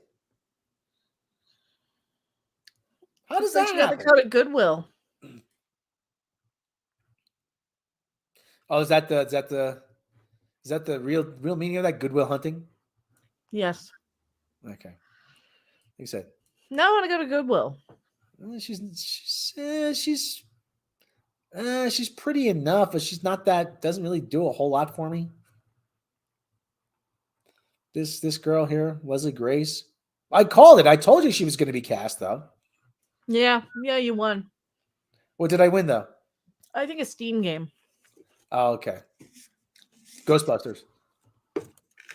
How does that she got happen? the code at Goodwill. Oh, is that the real meaning of that? Goodwill Hunting? Yes. Okay. Like you said. Now I want to go to Goodwill. She's pretty enough, but she's not that. Doesn't really do a whole lot for me. This girl here, Leslie Grace. I called it. I told you she was going to be cast, though. Yeah, you won. What did I win, though? I think a Steam game. Oh, okay. Ghostbusters.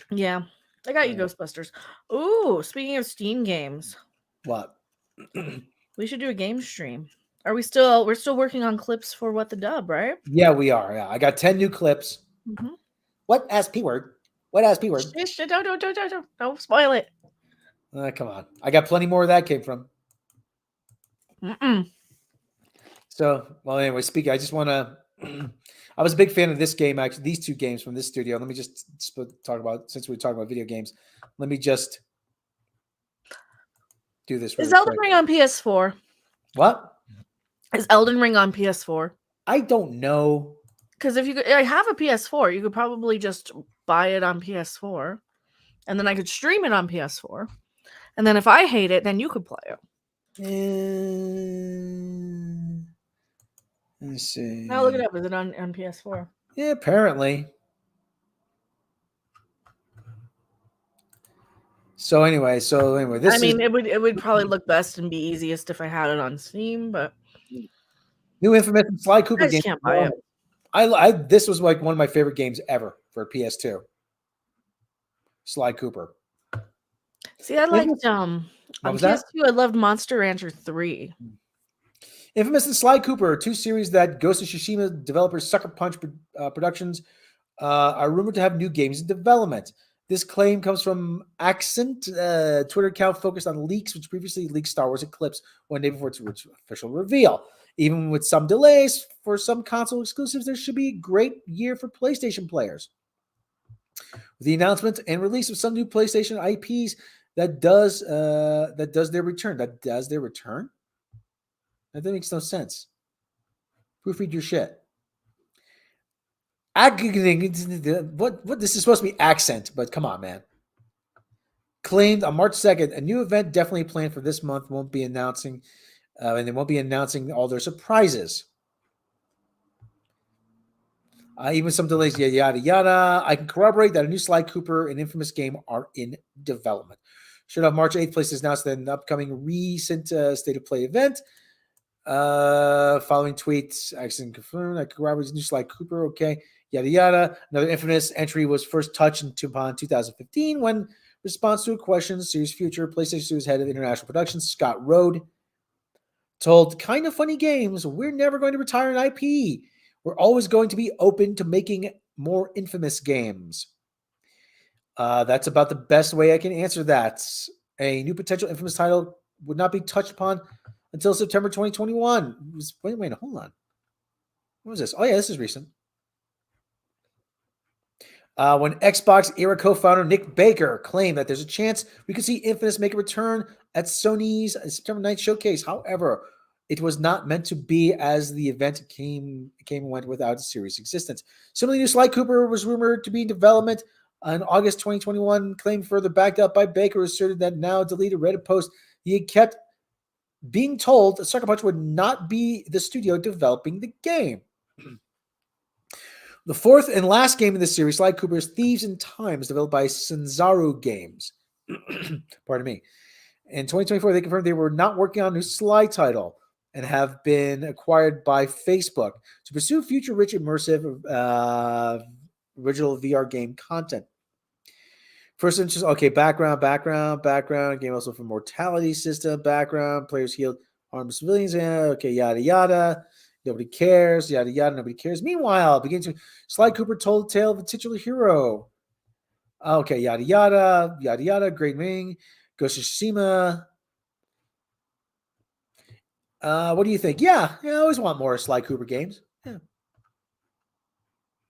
Yeah, I got you Ghostbusters. Ooh, speaking of Steam games, what? We should do a game stream. We're still working on clips for What the Dub, right? Yeah, we are. Yeah, I got 10 new clips. Mm-hmm. What as P word? What as P word? Don't spoil it. Come on, I got plenty more where that came from. So, well, anyway, speaking, I just want to. I was a big fan of this game, actually. These two games from this studio. Let me just talk about, since we're talking about video games. Let me just do this. Is Elden Ring on PS4? What? Is Elden Ring on PS4? I don't know. Because if I have a PS4, you could probably just buy it on PS4, and then I could stream it on PS4, and then if I hate it, then you could play it. Let me see. Now look it up. Is it on PS4? So anyway, this I mean, it would probably look best and be easiest if I had it on Steam, but new Infamous and Sly Cooper I just game. can't buy it. This was like one of my favorite games ever for PS2. Sly Cooper. See, I liked What on was that? PS2. I loved Monster Rancher 3. Infamous and Sly Cooper, two series that Ghost of Tsushima developers Sucker Punch Productions are rumored to have new games in development. This claim comes from Accent, Twitter account focused on leaks, which previously leaked Star Wars Eclipse one day before its official reveal. Even with some delays for some console exclusives, there should be a great year for PlayStation players. With the announcement and release of some new PlayStation IPs that does their return. That makes no sense. Proofread your shit. What this is supposed to be Accent, but come on, man. Claimed on March 2nd, a new event definitely planned for this month won't be announcing, and they won't be announcing all their surprises. Even some delays, yada yada. I can corroborate that a new Sly Cooper and Infamous game are in development. Should have March 8th places announced an upcoming recent state of play event. Following tweets, Accent confirmed. I corroborate new Sly Cooper. Okay, yada yada. Another Infamous entry was first touched upon 2015 when response to a question, series future, PlayStation Studios head of international productions, Scott Rode, told Kind of Funny Games, we're never going to retire an IP. We're always going to be open to making more Infamous games. That's about the best way I can answer that. A new potential Infamous title would not be touched upon until September 2021. Wait, hold on. What was this? Oh, yeah, this is recent. When Xbox era co-founder Nick Baker claimed that there's a chance we could see Infamous make a return at Sony's September 9th showcase. However, it was not meant to be, as the event came and went without a serious existence. Similarly, new Sly Cooper was rumored to be in development in August 2021. Claim further backed up by Baker asserted that now deleted Reddit post he had kept being told that Sucker Punch would not be the studio developing the game. The fourth and last game in the series, Sly Cooper's Thieves in Time, is developed by Sanzaru Games. Pardon me. In 2024, they confirmed they were not working on a new Sly title and have been acquired by Facebook to pursue future rich, immersive, original VR game content. First interest, okay, background, game also for mortality system, background, players healed harmed civilians, okay, yada, yada. Nobody cares, yada, yada, nobody cares. Meanwhile, Sly Cooper told the tale of a titular hero. Okay, yada, yada, yada, yada, great ring, Ghost of Tsushima. What do you think? Yeah, I always want more Sly Cooper games. Yeah.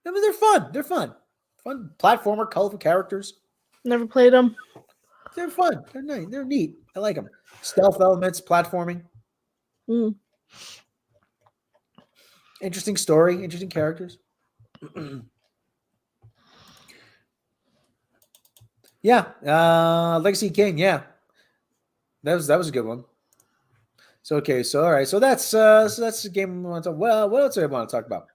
I mean, they're fun. They're fun. Fun platformer, colorful characters. Never played them. They're fun. They're nice. They're neat. I like them. Stealth elements, platforming. Interesting story, interesting characters. Yeah, Legacy King. Yeah, that was a good one. So okay, so all right, so that's the game we want to talk. Well, what else do I want to talk about?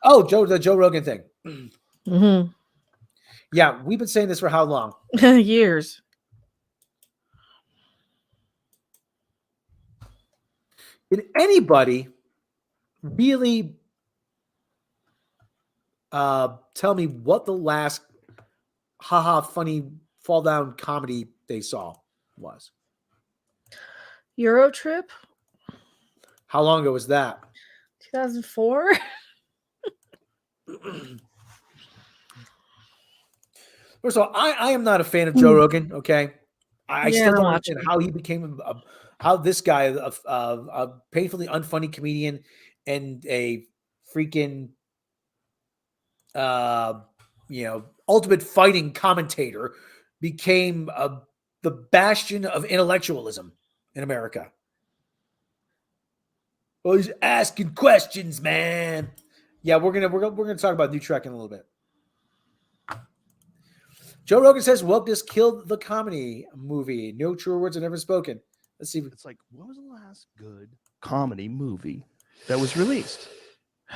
Oh, the Joe Rogan thing. Mm-hmm. Yeah, we've been saying this for how long? Years. Did anybody really tell me what the last haha funny fall down comedy they saw was? Euro Trip? How long ago was that? 2004? First of all, I am not a fan of Joe Rogan, okay? I still don't understand how he became how this guy, a painfully unfunny comedian and a freaking ultimate fighting commentator, became the bastion of intellectualism in America. Well, he's asking questions, man. Yeah, we're gonna talk about New Trek in a little bit. Joe Rogan says wokeness killed the comedy movie. No truer words are never spoken. Let's see. It's like, what was the last good comedy movie that was released?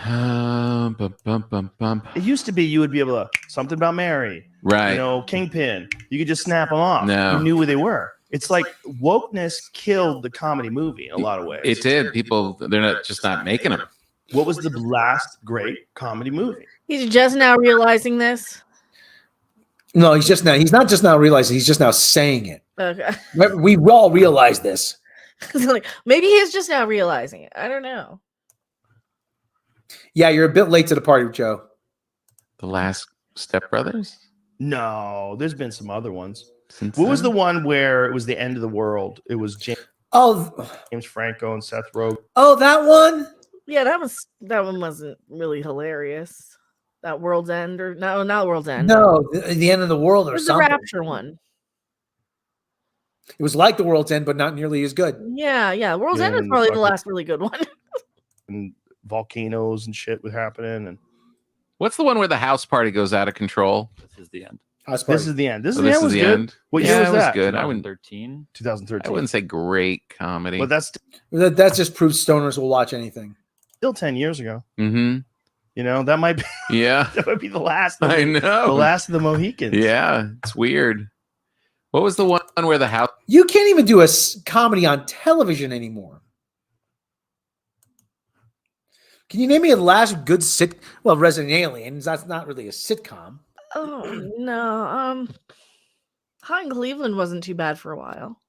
Bum, bum, bum, bum. It used to be you would be able to something about Mary, Right. you know, Kingpin. You could just snap them off. No. You knew who they were. It's like wokeness killed the comedy movie in a lot of ways. It did. People, they're not just not making them. What was the last great comedy movie? He's just now realizing this. No, he's not just now realizing, he's just now saying it. Okay. We all realize this. Like, maybe he's just now realizing it. I don't know. Yeah, you're a bit late to the party, Joe. The Last Step Brothers? No, there's been some other ones. Since What was the then? one where it was the end of the world? It was James Franco and Seth Rogen. Oh, that one? Yeah, that one wasn't really hilarious. That World's End, or no, not World's End. No, the end of the world It or was the something. Rapture one. It was like the world's end, but not nearly as good. Yeah. World's Yeah, End is and probably the fucking- last really good one. And volcanoes and shit was happening. And What's the one where the house party goes out of control? This is the end. House party. this is the end. This Oh, is the end. Was good. end. What yeah, year was it was that? good. I wouldn't 2013. 2013. I wouldn't say great comedy. But that's That just proves stoners will watch anything. still 10 years ago. Mm-hmm. You know, that might be Yeah. that might be the last of I the know. last of the Mohicans. Yeah, it's weird. What was the one where the house? You can't even do a comedy on television anymore. Can you name me a last good Well, Resident Aliens. That's not really a sitcom. Oh no. Hot in Cleveland wasn't too bad for a while.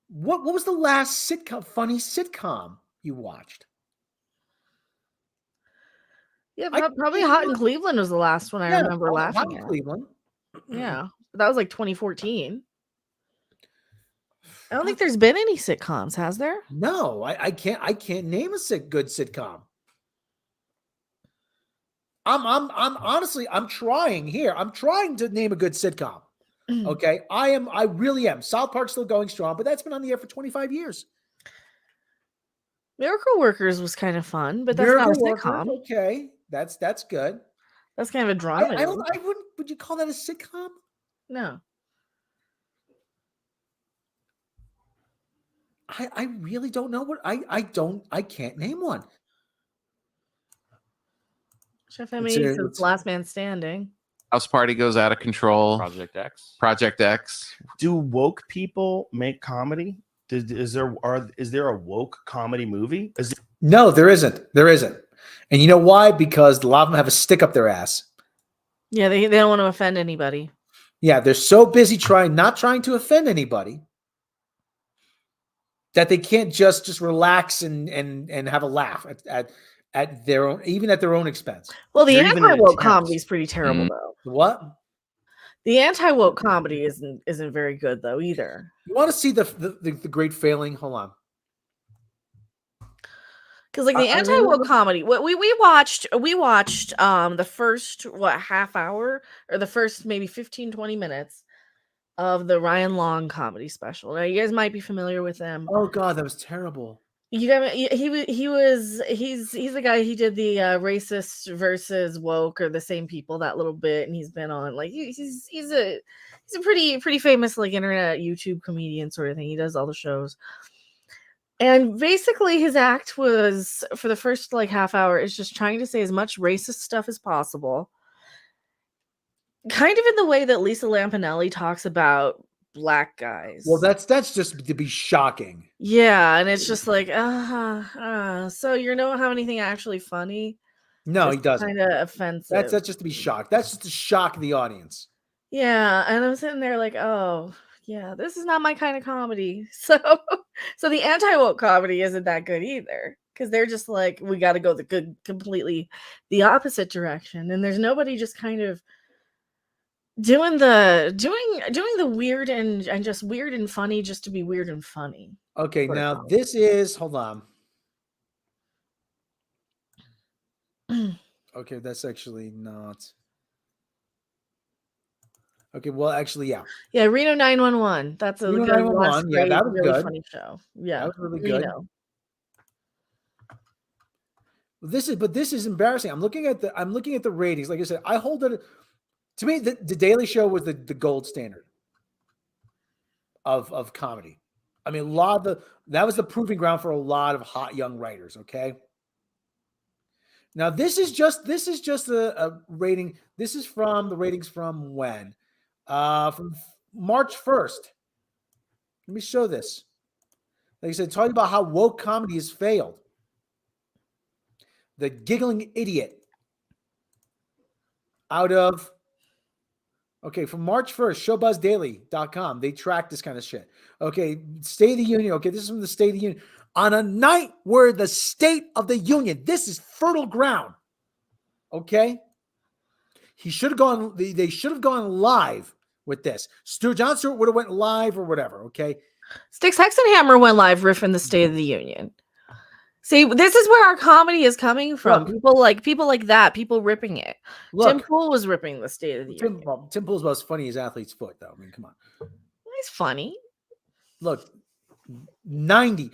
What was the last funny sitcom you watched? Yeah, I- probably Hot in Cleveland was the last one I remember laughing Hot at. Cleveland. Yeah, but that was like 2014. I don't think there's been any sitcoms, has there? No, I can't name a good sitcom. I'm honestly, I'm trying here. I'm trying to name a good sitcom. Okay. I really am. South Park's still going strong, but that's been on the air for 25 years. Miracle Workers was kind of fun, but that's Miracle not a Workers, sitcom. okay. That's good. That's kind of a drama. I wouldn't, would you call that a sitcom? No. I really don't know what I can't name one. Chef It's Emmy a- says it's- Last Man Standing. House party goes out of control. Project X. Project X. Do woke people make comedy? Is there a woke comedy movie? No, there isn't. There isn't. And you know why? Because a lot of them have a stick up their ass. Yeah, they don't want to offend anybody. Yeah, they're so busy not trying to offend anybody that they can't just relax and have a laugh at their own, even at their own expense. Well, the They're even an anti-woke attempt. comedy is pretty terrible Mm. though. What? The anti-woke comedy isn't very good though either. You want to see the great failing? Hold on. Because like the I anti-woke really- comedy, what we watched the first half hour or the first maybe 15-20 minutes of the Ryan Long comedy special. Now you guys might be familiar with them. Oh God, that was terrible. You got he's the guy, he did the racist versus woke or the same people, that little bit, and he's been on like he's a pretty famous like internet YouTube comedian sort of thing. He does all the shows. And basically his act was, for the first like half hour, is just trying to say as much racist stuff as possible. Kind of in the way that Lisa Lampanelli talks about black guys. Well, that's just to be shocking. Yeah, and it's just like, so you don't have anything actually funny? No, he doesn't. Kind of offensive. That's just to be shocked. That's just to shock the audience. Yeah, and I'm sitting there like, oh, yeah, this is not my kind of comedy. So the anti-woke comedy isn't that good either, because they're just like, we got to go completely the opposite direction, and there's nobody just kind of doing the weird and just weird and funny just to be weird and funny. Okay, Sort of now comedy. this is, hold on. Okay, that's actually not. Okay, well, actually, yeah. Yeah, Reno 911. That's a Reno good, 911, yeah, that was really good. funny show. Yeah, That was really good. Reno. This is embarrassing. I'm looking at the ratings. Like I said, I hold it. To me, the Daily Show was the gold standard of comedy. I mean, that was the proving ground for a lot of hot young writers. Okay. Now this is just a rating. This is from the ratings from when? From March 1st. Let me show this. Like I said, talking about how woke comedy has failed. The Giggling Idiot. Out of, okay, from March 1st, showbuzzdaily.com. They track this kind of shit. Okay, State of the Union. Okay, this is from the State of the Union. On a night where the State of the Union, this is fertile ground. Okay? He should have gone, they should have gone live with this. John Stewart would have went live or whatever, okay? Sticks Hexenhammer went live riffing the State of the Union. See, this is where our comedy is coming from. Look, people like that, people ripping it. Look, Tim Pool was ripping the State of the Union. Tim Pool's about as funny as Athlete's Foot, though. I mean, come on. He's funny. Look, 90,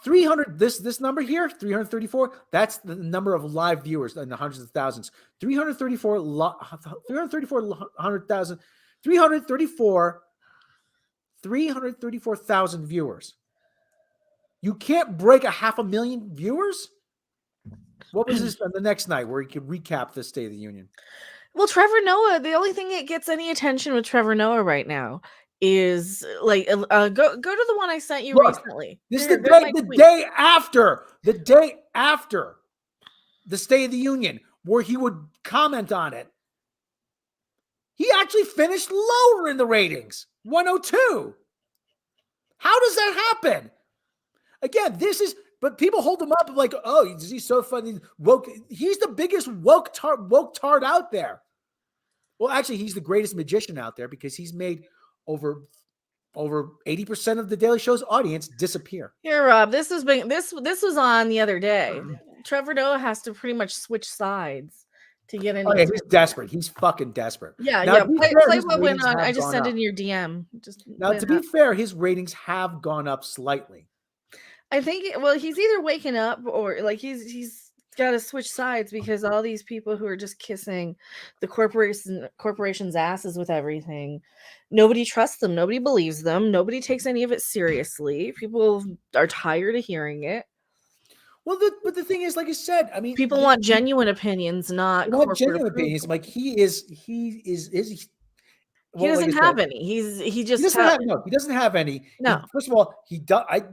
300, this number here, 334, that's the number of live viewers in the hundreds of thousands. 334,000 viewers. You can't break 500,000 viewers? What was this on the next night where he could recap the State of the Union? Well, Trevor Noah, the only thing that gets any attention with Trevor Noah right now is like go to the one I sent you recently. This is the day after the State of the Union, where he would comment on it. He actually finished lower in the ratings, 102. How does that happen? Again, but people hold him up like, oh, he's so funny, woke. He's the biggest woke tard out there. Well, actually, he's the greatest magician out there because he's made over 80% of the Daily Show's audience disappear. Here, Rob, this was on the other day. Trevor Noah has to pretty much switch sides to get in. Oh, yeah, he's desperate. He's fucking desperate. Yeah, now, yeah. Play what went on. I just sent it in your DM. Now, to be fair, his ratings have gone up slightly. I think, he's either waking up or like he's got to switch sides because all these people who are just kissing the corporation's asses with everything, nobody trusts them, nobody believes them, nobody takes any of it seriously. People are tired of hearing it. Well, but the thing is, like I said, I mean, people want genuine opinions, not genuine opinions. Like he doesn't have any. He doesn't have any. No. First of all, he does. I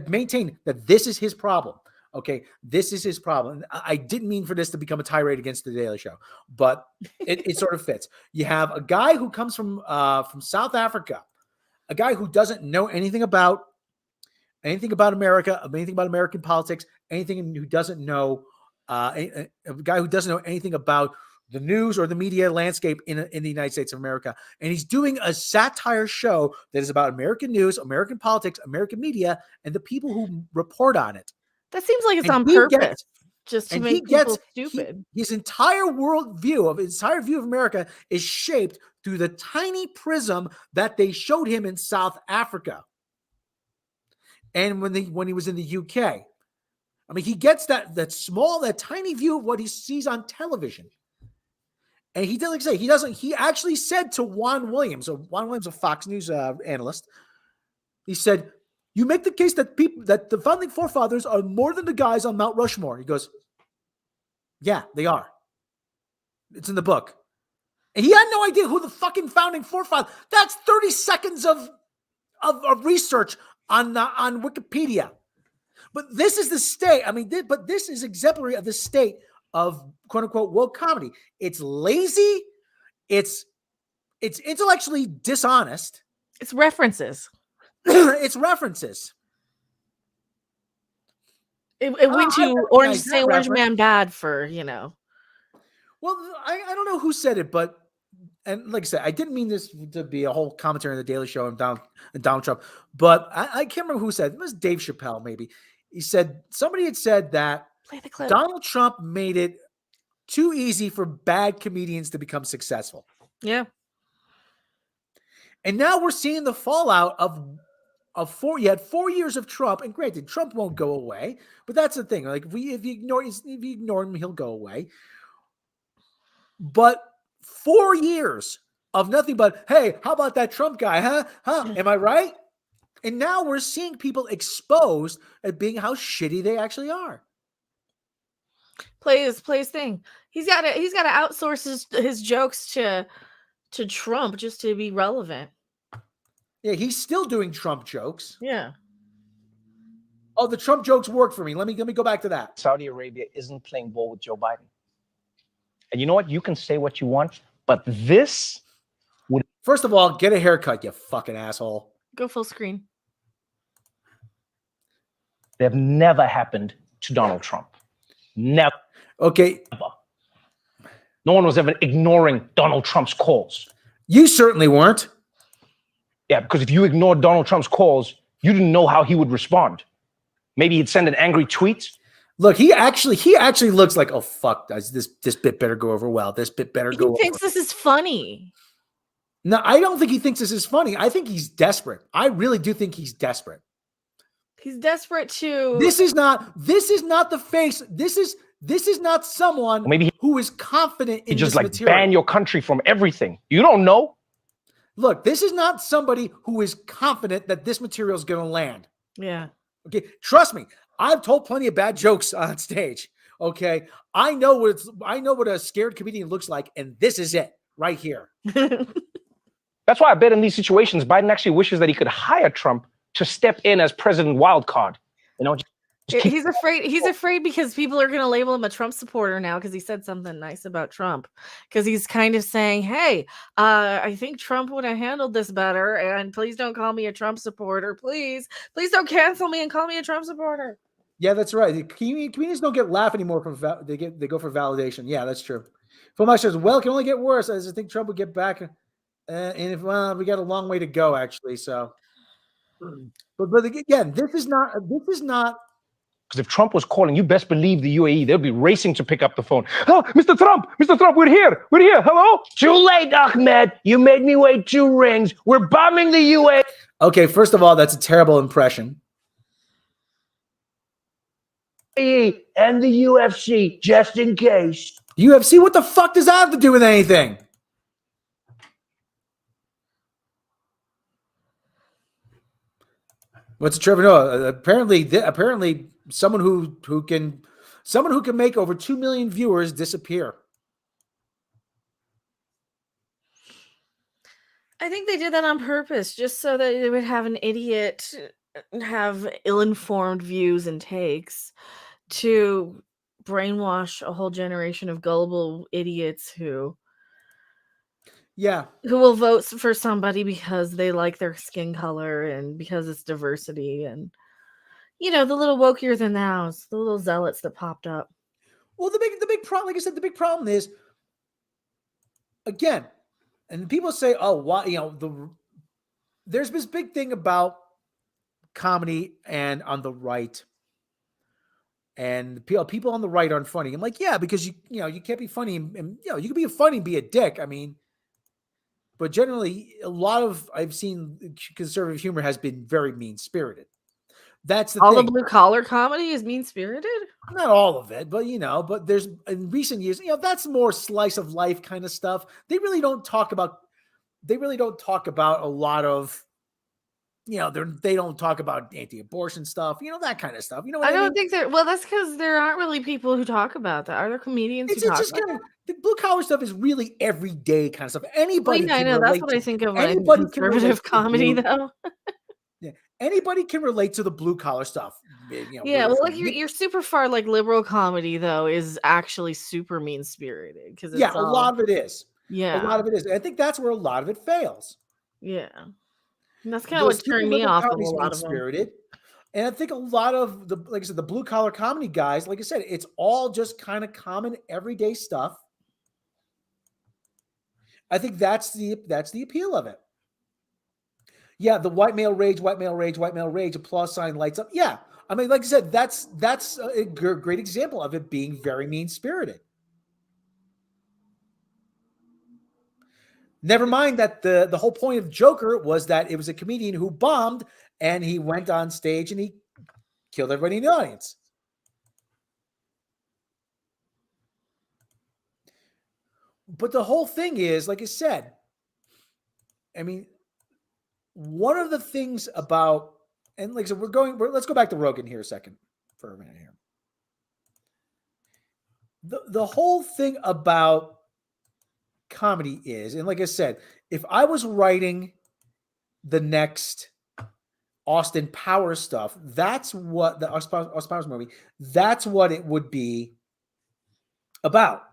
maintain that this is his problem. Okay, this is his problem. I didn't mean for this to become a tirade against the Daily Show, but it sort of fits. You have a guy who comes from South Africa, a guy who doesn't know anything about America, anything about American politics, who doesn't know a guy who doesn't know anything about the news or the media landscape in the United States of America. And he's doing a satire show that is about American news, American politics, American media, and the people who report on it. That seems like it's on purpose, just to make people stupid. His entire view of America is shaped through the tiny prism that they showed him in South Africa. And when he was in the UK. I mean, he gets that tiny view of what he sees on television. And he did, like I say, he actually said to Juan Williams, a Fox News analyst, he said, you make the case that the founding forefathers are more than the guys on Mount Rushmore. He goes, yeah, they are. It's in the book. And he had no idea who the fucking founding forefathers. That's 30 seconds of research on Wikipedia. But this is the state. I mean, but this is exemplary of the state of quote unquote woke comedy. It's lazy. It's intellectually dishonest. It's references. It's references. It went to Orange Man Bad for, Well, I don't know who said it, but and like I said, I didn't mean this to be a whole commentary on the Daily Show and Donald Trump, but I can't remember who said it. It was Dave Chappelle, maybe. Somebody had said that Donald Trump made it too easy for bad comedians to become successful. Yeah. And now we're seeing the fallout of you had 4 years of Trump, and granted, Trump won't go away, but that's the thing. Like if you ignore him, he'll go away. But 4 years of nothing but, hey, how about that Trump guy, huh? Am I right? And now we're seeing people exposed as being how shitty they actually are. Play his thing. He's got to outsource his jokes to Trump just to be relevant. Yeah, he's still doing Trump jokes. Yeah. Oh, the Trump jokes work for me. Let me go back to that. Saudi Arabia isn't playing ball with Joe Biden. And you know what? You can say what you want, but this would. First of all, get a haircut, you fucking asshole. Go full screen. They've never happened to Donald Trump. Never. Okay. No one was ever ignoring Donald Trump's calls. You certainly weren't. Yeah, because if you ignored Donald Trump's calls, you didn't know how he would respond. Maybe he'd send an angry tweet. Look, he actually looks like, oh fuck, this bit better go over well. This bit better go over. He thinks this is funny. No, I don't think he thinks this is funny. I think he's desperate. I really do think he's desperate. He's desperate to. This is not the face. This is not someone who is confident in just this like material. ban your country from everything. You don't know. Look, this is not somebody who is confident that this material is going to land. Yeah. Okay, trust me. I've told plenty of bad jokes on stage. Okay, I know what a scared comedian looks like, and this is it right here. That's why I bet in these situations, Biden actually wishes that he could hire Trump to step in as President Wildcard. You know, he's afraid. He's afraid because people are going to label him a Trump supporter now because he said something nice about Trump. Because he's kind of saying, "Hey, I think Trump would have handled this better, and please don't call me a Trump supporter. Please don't cancel me and call me a Trump supporter." Yeah, that's right. The comedians don't get laugh anymore from they go for validation. Yeah, that's true. Phil says, "Well, it can only get worse." I think Trump would get back, and if we got a long way to go actually. So, but again, this is not. Because if Trump was calling, you best believe the UAE, they'll be racing to pick up the phone. Oh, Mr. Trump, we're here. Hello? Too late, Ahmed. You made me wait 2 rings. We're bombing the UAE. Okay, first of all, that's a terrible impression. And the UFC, just in case. UFC, what the fuck does that have to do with anything? What's Trevor Noah? Apparently, someone who can make over 2 million viewers disappear. I think they did that on purpose, just so that they would have an idiot have ill-informed views and takes to brainwash a whole generation of gullible idiots who will vote for somebody because they like their skin color and because it's diversity and the little wokier than thous, the little zealots that popped up. Well, the big problem, like I said, the big problem is, again, and people say, oh, why, there's this big thing about comedy and on the right, and people on the right aren't funny. I'm like, yeah, because you can't be funny and you can be funny and be a dick. I mean, but generally, a lot of I've seen conservative humor has been very mean spirited. That's the all thing. The blue collar comedy is mean spirited. Not all of it, but but there's in recent years, that's more slice of life kind of stuff. They really don't talk about a lot of, they don't talk about anti-abortion stuff, that kind of stuff. I don't think that's because there aren't really people who talk about that. Are there comedians who talk about that? The blue collar stuff is really everyday kind of stuff. Anybody I know that's what I think of when conservative comedy, though. Yeah, anybody can relate to the blue collar stuff. Yeah, well, like your super far like liberal comedy though is actually super mean spirited because a lot of it is. Yeah, a lot of it is. And I think that's where a lot of it fails. Yeah, and that's kind of what turned me off of a lot of spirited. And I think a lot of like I said, the blue collar comedy guys, like I said, it's all just kind of common everyday stuff. I think that's the appeal of it. Yeah, the white male rage, applause sign lights up. Yeah, I mean, like I said, that's a great example of it being very mean-spirited. Never mind that the whole point of Joker was that it was a comedian who bombed and he went on stage and he killed everybody in the audience. But the whole thing is, like I said, I mean, one of the things about, and like, so let's go back to Rogan here a second for a minute here. The whole thing about comedy is, and like I said, if I was writing the next Austin Powers stuff, that's what the Austin Powers movie, that's what it would be about.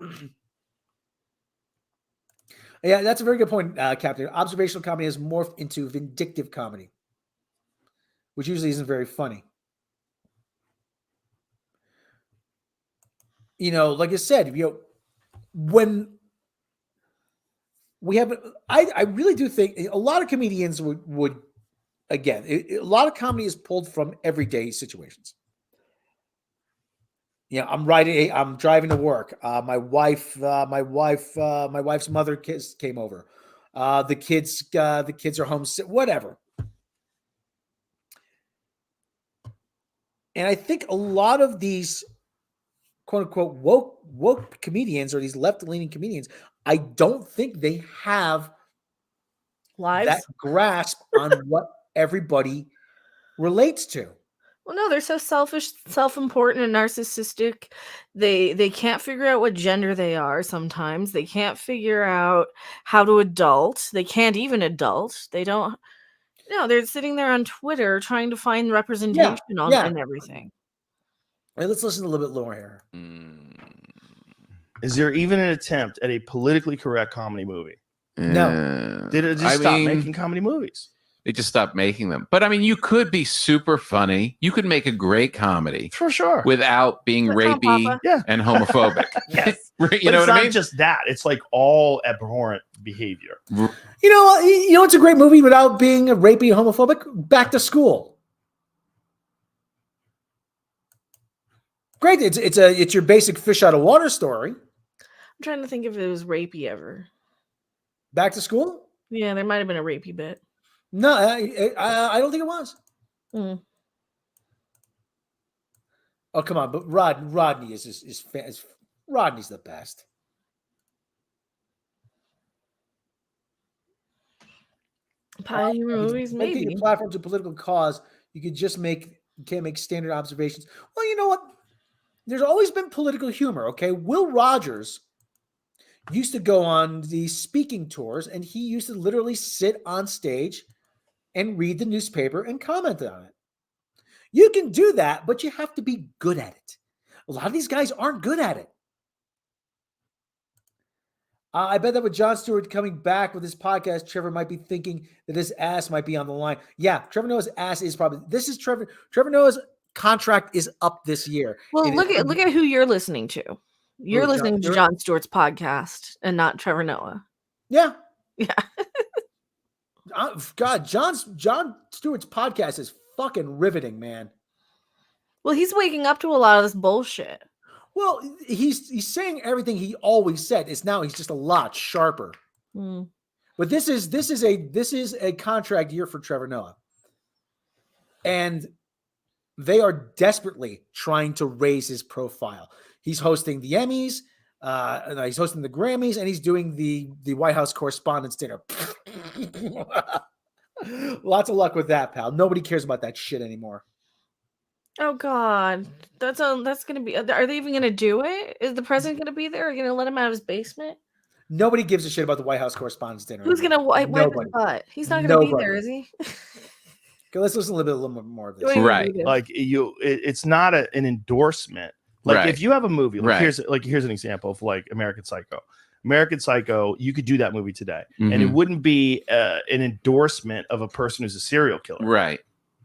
Yeah, that's a very good point, Captain. Observational comedy has morphed into vindictive comedy, which usually isn't very funny. Like I said, when we have, I really do think a lot of comedians would again, a lot of comedy is pulled from everyday situations. I'm driving to work. My wife's mother came over. The kids are homesick, whatever. And I think a lot of these quote unquote woke comedians, or these left-leaning comedians, I don't think they have lives, that grasp on what everybody relates to. Well, no, they're so selfish, self-important, and narcissistic. They can't figure out what gender they are sometimes. They can't figure out how to adult. They can't even adult. They don't. No, they're sitting there on Twitter trying to find representation in everything. All right, let's listen a little bit lower here. Is there even an attempt at a politically correct comedy movie? No. Did it just stop making comedy movies? They just stopped making them. But I mean, you could be super funny. You could make a great comedy for sure without being rapey and homophobic. Yes. You But know it's what I not mean? just that. It's like all abhorrent behavior. It's a great movie without being rapey, homophobic. Back to School. Great. It's your basic fish out of water story. I'm trying to think if it was rapey ever. Back to School? Yeah, there might have been a rapey bit. No, I don't think it was. Oh, come on. But Rodney is Rodney's the best. Pioneer movies, maybe. Making a platform to political cause, you can't make standard observations. Well, you know what? There's always been political humor, okay? Will Rogers used to go on these speaking tours, and he used to literally sit on stage and read the newspaper and comment on it. You can do that, but you have to be good at it. A lot of these guys aren't good at it. I bet that with Jon Stewart coming back with his podcast, Trevor might be thinking that his ass might be on the line. Yeah, Trevor Noah's ass is probably. This is Trevor Noah's contract is up this year. Well, look at who you're listening to. You're listening to Jon Stewart's podcast and not Trevor Noah. Yeah. Yeah. God, Jon Stewart's podcast is fucking riveting, man. Well, he's waking up to a lot of this bullshit. Well, he's saying everything he always said. He's just a lot sharper. But this is a contract year for Trevor Noah, and they are desperately trying to raise his profile. He's hosting the Emmys, he's hosting the Grammys, and he's doing the White House Correspondents' Dinner. Lots of luck with that, pal. Nobody cares about that shit anymore. Oh God, that's gonna be. Are they even gonna do it? Is the president gonna be there? Are you gonna let him out of his basement? Nobody gives a shit about the White House Correspondents' Dinner. Who's gonna wipe his butt? He's not gonna be there, is he? Okay, let's listen a little bit more of this. Right, like it's not an endorsement. Like if you have a movie, like here's an example of like American Psycho. American Psycho, you could do that movie today, and it wouldn't be an endorsement of a person who's a serial killer. Right.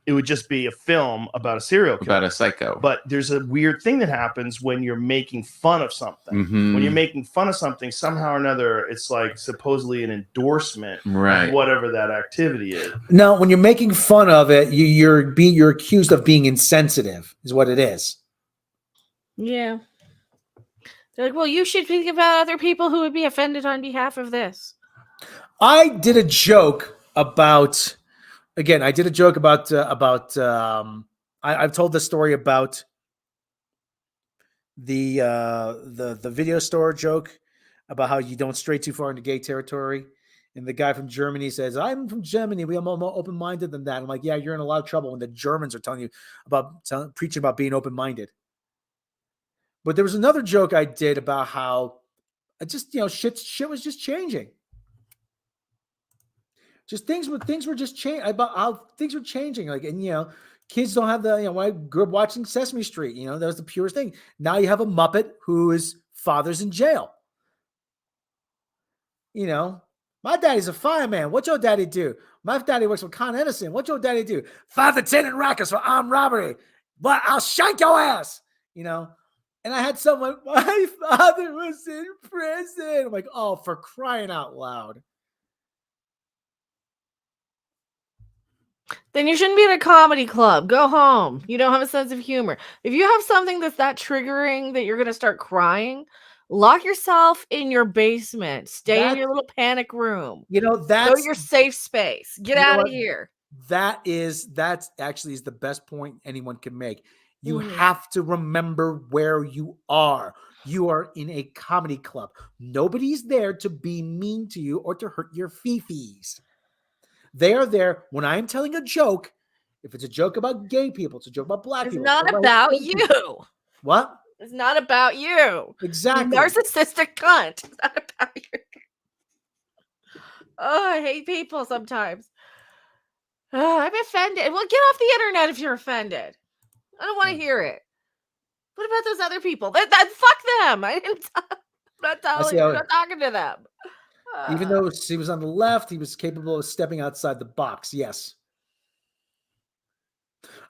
It would just be a film about a serial killer. About a psycho. But there's a weird thing that happens when you're making fun of something. When you're making fun of something, somehow or another, it's like supposedly an endorsement of whatever that activity is. No, when you're making fun of it, you're accused of being insensitive, is what it is. Yeah. They're like, well, you should think about other people who would be offended on behalf of this. I did a joke about. Again, I did a joke about I've told the story about the video store joke about how you don't stray too far into gay territory, And the guy from Germany says, I'm from Germany. We are more open-minded than that. I'm like, yeah, you're in a lot of trouble when the Germans are telling you about preaching about being open-minded. But there was another joke I did about how shit was just changing. Just things were just changing about how things were changing. Like, and kids don't have the, when I grew up watching Sesame Street, that was the purest thing. Now you have a Muppet whose father's in jail. My daddy's a fireman. What your daddy do? My daddy works for Con Edison. What your daddy do? 5 Lieutenant Rackers for armed robbery. But I'll shank your ass. And I had someone, my father was in prison. I'm like, oh, for crying out loud. Then you shouldn't be at a comedy club. Go home. You don't have a sense of humor. If you have something that's that triggering that you're going to start crying, lock yourself in your basement. Stay in your little panic room. That's your safe space. Get out of here. That's actually is the best point anyone can make. You have to remember where you are. You are in a comedy club. Nobody's there to be mean to you or to hurt your fifis. They are there when I'm telling a joke. If it's a joke about gay people, it's a joke about black people. It's not about you. What? It's not about you. Exactly. You narcissistic cunt. It's not about you. Oh, I hate people sometimes. Oh, I'm offended. Well, get off the internet if you're offended. I don't want to hear it. What about those other people? That fuck them. I'm not telling you. I'm not talking to them. Even though he was on the left, he was capable of stepping outside the box. Yes.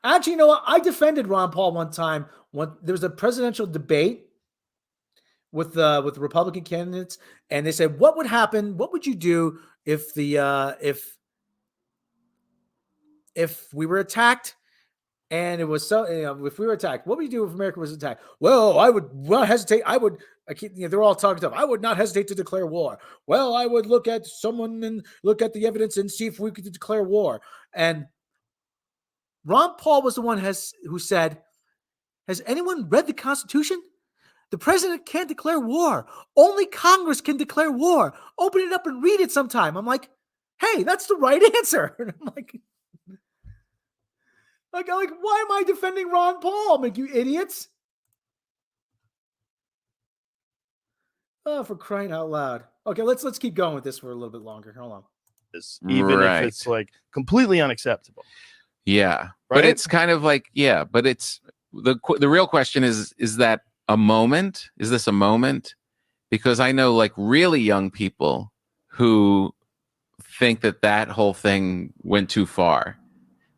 Actually, you know what? I defended Ron Paul one time when there was a presidential debate with Republican candidates, and they said, "What would happen? What would you do if if we were attacked?" And it was if we were attacked, what would you do if America was attacked? Well, I would not hesitate. They're all talking stuff. I would not hesitate to declare war. Well, I would look at someone and look at the evidence and see if we could declare war. And Ron Paul was the one who said, has anyone read the Constitution? The president can't declare war. Only Congress can declare war. Open it up and read it sometime. I'm like, hey, that's the right answer. And I'm like, why am I defending Ron Paul? I'm like, you idiots. Oh, for crying out loud. Okay, let's keep going with this for a little bit longer. Hold on. Even if it's like completely unacceptable. Yeah. Right? But it's kind of like, but it's the real question is that a moment? Is this a moment? Because I know like really young people who think that whole thing went too far.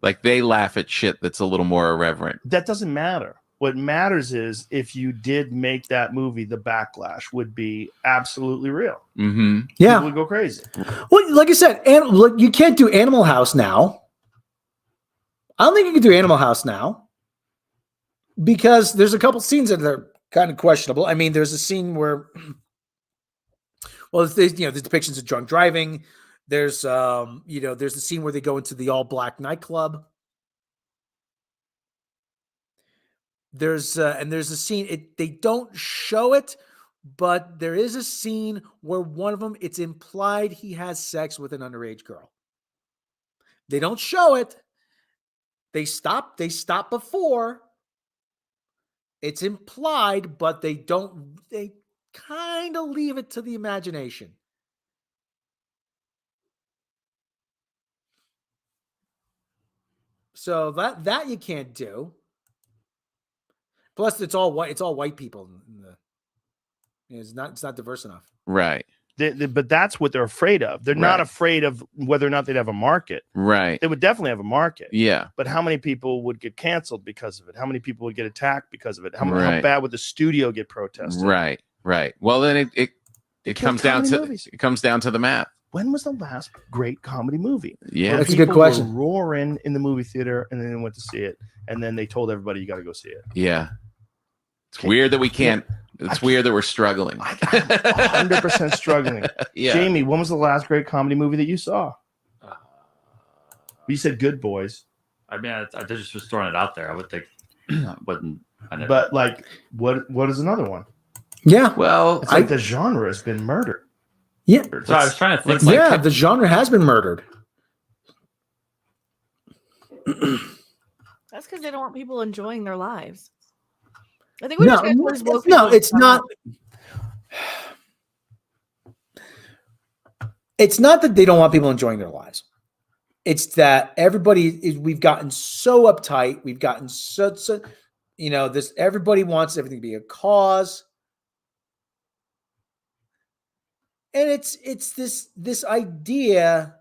Like they laugh at shit that's a little more irreverent. That doesn't matter. What matters is if you did make that movie, the backlash would be absolutely real. Mm-hmm. Yeah. People would go crazy. Well, like I said, you can't do Animal House now. I don't think you can do Animal House now because there's a couple scenes that are kind of questionable. I mean, there's a scene where, there's depictions of drunk driving. There's, there's a scene where they go into the all-black nightclub. There's a scene, they don't show it, but there is a scene where one of them, it's implied he has sex with an underage girl. They don't show it. They stop before. It's implied, but they kind of leave it to the imagination. So that you can't do. Plus, it's all white people. It's not diverse enough. Right. But that's what they're afraid of. They're not afraid of whether or not they'd have a market. Right. They would definitely have a market. Yeah. But how many people would get canceled because of it? How many people would get attacked because of it? How bad would the studio get protested? Right. Right. Well, then it comes down to the math. When was the last great comedy movie? Yeah, that's a good question. Were roaring in the movie theater, and then they went to see it, and then they told everybody you got to go see it. Yeah, it's weird that we can't. It's weird that we're struggling. 100% struggling. Yeah. Jamie, when was the last great comedy movie that you saw? You said Good Boys. I mean, I just was throwing it out there. I would think, but like, what is another one? Yeah, well, it's like the genre has been murdered. Yeah. So I was trying to think. Yeah, the genre has been murdered. That's because they don't want people enjoying their lives. I think No, it's not. It's not that they don't want people enjoying their lives. It's that we've gotten so uptight. We've gotten such everybody wants everything to be a cause. And it's this idea.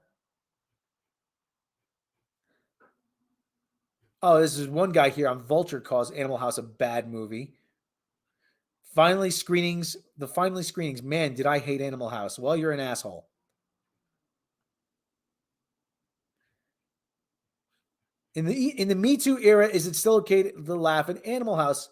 Oh, this is one guy here on Vulture calls Animal House a bad movie. The finally screenings. Man, did I hate Animal House? Well, you're an asshole. In the Me Too era, is it still okay to laugh at Animal House?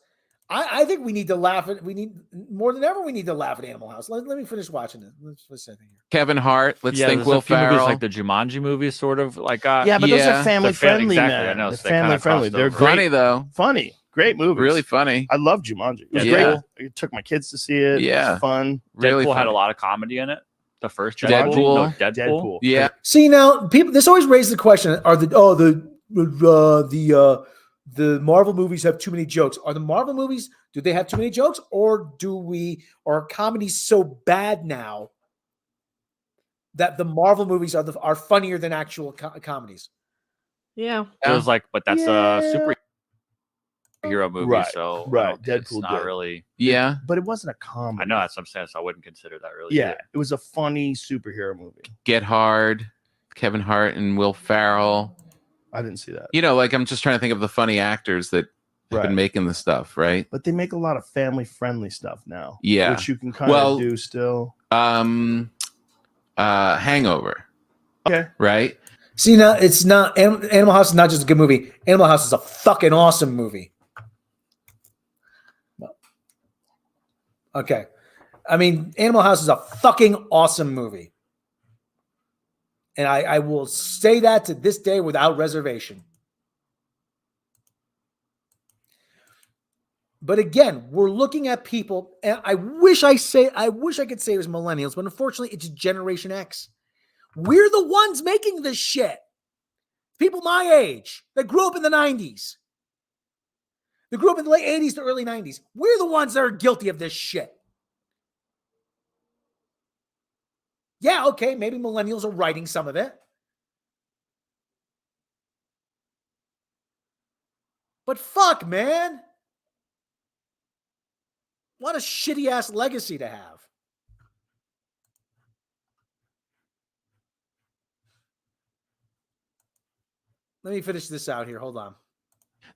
I think we need to laugh at. We need more than ever. We need to laugh at Animal House. Let me finish watching it. Let's see here. Kevin Hart. Let's think Will Ferrell. Movies like the Jumanji movies, sort of like. Yeah, but those are family friendly. Exactly, I know. They're so family friendly. They're great. Funny though. Funny, great movies. Really funny. I love Jumanji. It was great. I took my kids to see it. Yeah, it was fun. Really Deadpool funny. had a lot of comedy in it. The first Deadpool. Deadpool. Yeah. See now, people. This always raises the question: are the Marvel movies have too many jokes? Are the Marvel movies, do they have too many jokes, or are comedies so bad now that the Marvel movies are funnier than actual comedies? Yeah. It was like, but that's a superhero movie, Right, so right. It's Deadpool not did. really. Yeah. But it wasn't a comedy. I know that's what I'm saying, so I wouldn't consider that really. Yeah, either. it was a funny superhero movie. Get Hard. Kevin Hart and Will Ferrell. I didn't see that. Like I'm just trying to think of the funny actors that have been making the stuff, right? But they make a lot of family friendly stuff now. Yeah. Which you can kind of do still. Hangover. Okay. Right? See, now it's not Animal House is not just a good movie. Animal House is a fucking awesome movie. Okay. I mean, Animal House is a fucking awesome movie. And I will say that to this day without reservation. But again, we're looking at people, and I wish I could say it was millennials, but unfortunately, it's Generation X. We're the ones making this shit. People my age that grew up in the 90s. That grew up in the late 80s to early 90s. We're the ones that are guilty of this shit. Yeah, okay, maybe millennials are writing some of it. But fuck, man. What a shitty ass legacy to have. Let me finish this out here. Hold on.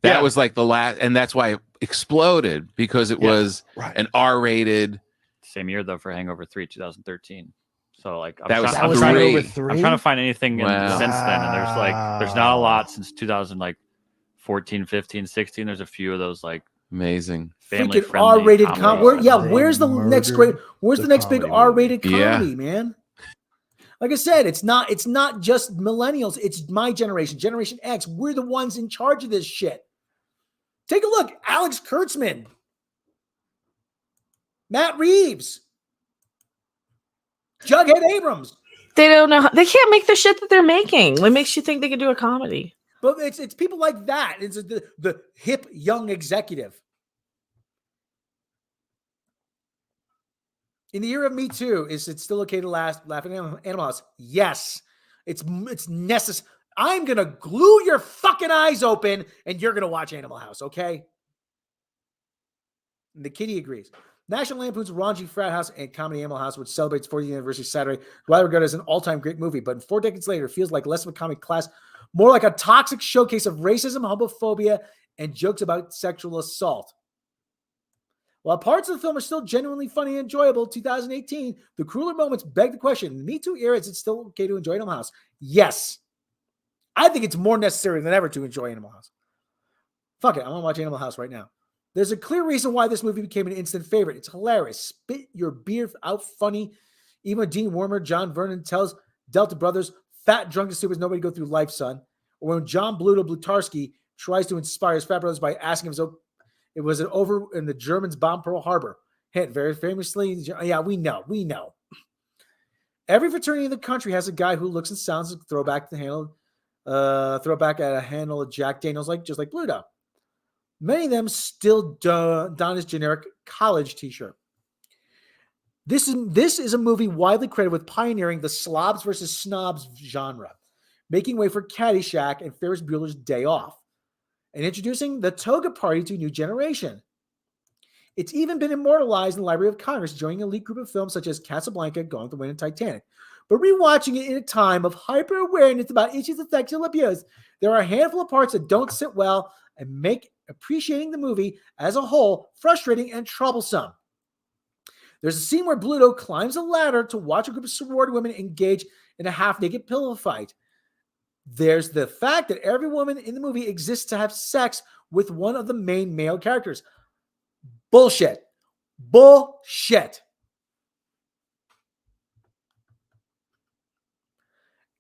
That was like the last, and that's why it exploded, because it was an R-rated. Same year though for Hangover 3, 2013. So like that was I'm trying to find anything since then, and there's not a lot since 2014, 15, 16. There's a few of those like amazing family friendly R-rated comedy. Where's the next big R-rated comedy, man? Like I said, it's not just millennials. It's my generation, Generation X. We're the ones in charge of this shit. Take a look. Alex Kurtzman. Matt Reeves. Jughead Abrams. They don't know. They can't make the shit that they're making. What makes you think they can do a comedy? But it's people like that. It's the hip young executive. In the era of Me Too, is it still okay to laugh at Animal House? Yes. It's necessary. I'm going to glue your fucking eyes open and you're going to watch Animal House, okay? And the kitty agrees. National Lampoon's Raunchy Frat House and Comedy Animal House, which celebrates 40th anniversary Saturday, widely regarded as an all-time great movie, but 4 decades later, it feels like less of a comic class, more like a toxic showcase of racism, homophobia, and jokes about sexual assault. While parts of the film are still genuinely funny and enjoyable, 2018, the crueler moments beg the question, in the Me Too era, is it still okay to enjoy Animal House? Yes. I think it's more necessary than ever to enjoy Animal House. Fuck it, I want to watch Animal House right now. There's a clear reason why this movie became an instant favorite. It's hilarious. Spit your beer out funny. Even when Dean Wormer, John Vernon tells Delta Brothers, fat, drunk, and stupid, nobody go through life, son. Or when John Bluto Blutarski tries to inspire his fat brothers by asking him, it was over and the Germans bombed Pearl Harbor. Hint, very famously, yeah, we know. Every fraternity in the country has a guy who looks and sounds like throwback at a handle of Jack Daniels, just like Bluto. Many of them still don his generic college t-shirt. This is a movie widely credited with pioneering the slobs versus snobs genre, making way for Caddyshack and Ferris Bueller's Day Off, and introducing the toga party to a new generation. It's even been immortalized in the Library of Congress, joining an elite group of films such as Casablanca, Gone with the Wind, and Titanic. But rewatching it in a time of hyper-awareness about issues of sexual abuse, there are a handful of parts that don't sit well and make appreciating the movie as a whole frustrating and troublesome. There's a scene where Bluto climbs a ladder to watch a group of sorority women engage in a half-naked pillow fight. There's the fact that every woman in the movie exists to have sex with one of the main male characters. Bullshit. Bullshit.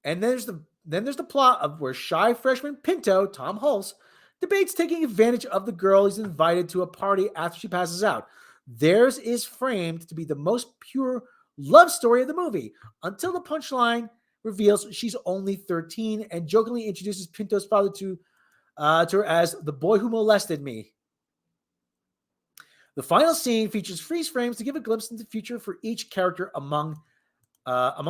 And there's the plot of where shy freshman Pinto, Tom Hulse, debates taking advantage of the girl he's invited to a party after she passes out. Theirs is framed to be the most pure love story of the movie, until the punchline reveals she's only 13 and jokingly introduces Pinto's father to her as the boy who molested me. The final scene features freeze frames to give a glimpse into the future for each character among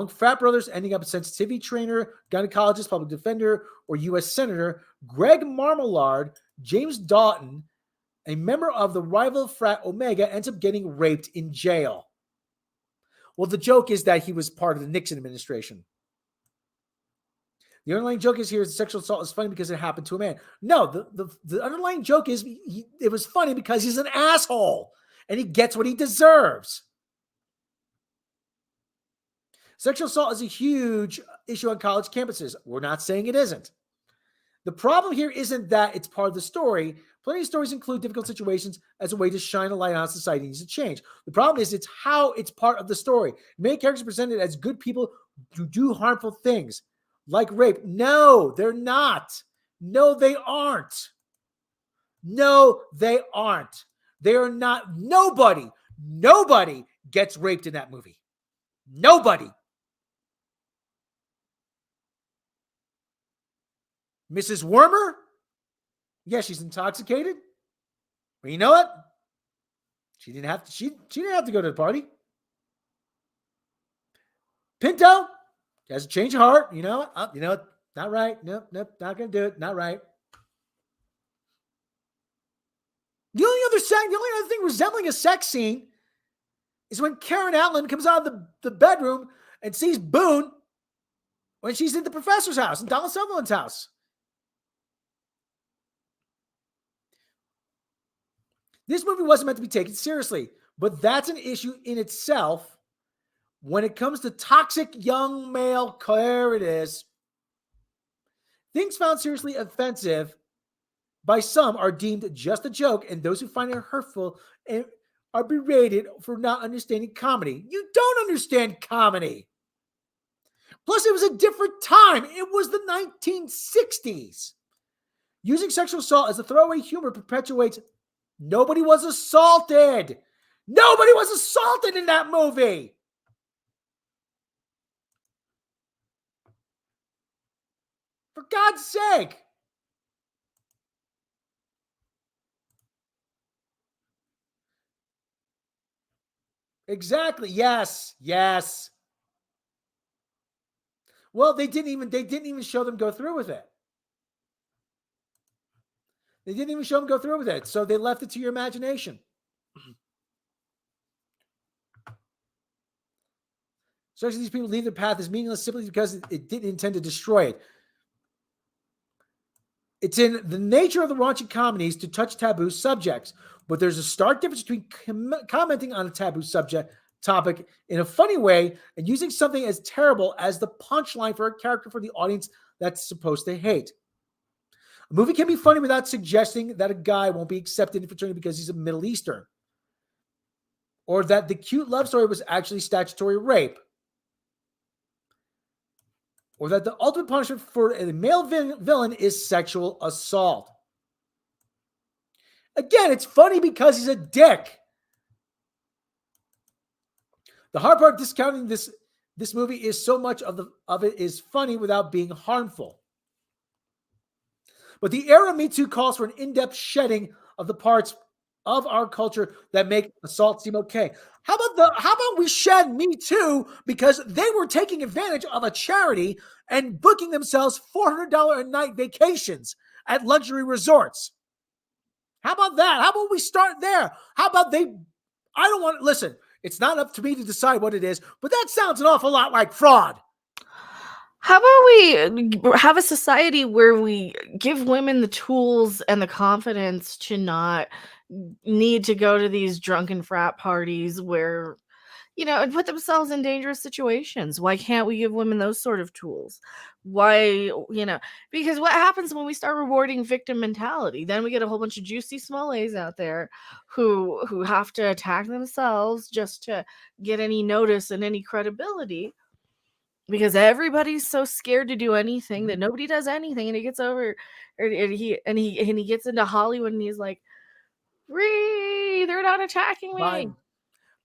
frat brothers, ending up a sensitivity trainer, gynecologist, public defender, or U.S. Senator. Greg Marmalade, James Doughton, a member of the rival frat Omega, ends up getting raped in jail. Well, the joke is that he was part of the Nixon administration. The underlying joke is here is sexual assault is funny because it happened to a man. No, the underlying joke is it was funny because he's an asshole and he gets what he deserves. Sexual assault is a huge issue on college campuses. We're not saying it isn't. The problem here isn't that it's part of the story. Plenty of stories include difficult situations as a way to shine a light on society needs to change. The problem is it's how it's part of the story. Many characters are presented as good people who do harmful things, like rape. No, they're not. No, they aren't. No, they aren't. They are not. Nobody gets raped in that movie. Nobody. Mrs. Wormer? Yeah, she's intoxicated. But you know what? She didn't have to. She didn't have to go to the party. Pinto has a change of heart. You know what? Not right. Nope, not gonna do it. Not right. The only other thing resembling a sex scene is when Karen Outland comes out of the bedroom and sees Boone when she's in the professor's house, in Donald Sutherland's house. This movie wasn't meant to be taken seriously, but that's an issue in itself when it comes to toxic young male. There it is. Things found seriously offensive by some are deemed just a joke, and those who find it hurtful are berated for not understanding comedy. You don't understand comedy. Plus, it was a different time. It was the 1960s. Using sexual assault as a throwaway humor perpetuates nobody was assaulted. Nobody was assaulted in that movie. For God's sake. Exactly. Yes. Well, they didn't even show them go through with it. They didn't even show them go through with it. So they left it to your imagination. Especially these people leave their path is meaningless simply because it didn't intend to destroy it. It's in the nature of the raunchy comedies to touch taboo subjects, but there's a stark difference between commenting on a taboo topic in a funny way and using something as terrible as the punchline for a character for the audience that's supposed to hate. A movie can be funny without suggesting that a guy won't be accepted in fraternity because he's a Middle Eastern, or that the cute love story was actually statutory rape, or that the ultimate punishment for a male villain is sexual assault. Again, it's funny because he's a dick. The hard part of discounting this This movie is so much of it is funny without being harmful. But the era Me Too calls for an in-depth shedding of the parts of our culture that make assault seem okay. How about we shed Me Too because they were taking advantage of a charity and booking themselves $400 a night vacations at luxury resorts? How about that? How about we start there? How about listen, it's not up to me to decide what it is, but that sounds an awful lot like fraud. How about we have a society where we give women the tools and the confidence to not need to go to these drunken frat parties where, and put themselves in dangerous situations? Why can't we give women those sort of tools? Why, because what happens when we start rewarding victim mentality? Then we get a whole bunch of juicy Smollets out there who have to attack themselves just to get any notice and any credibility. Because everybody's so scared to do anything that nobody does anything, and he gets over, and he gets into Hollywood, and he's like, they're not attacking me.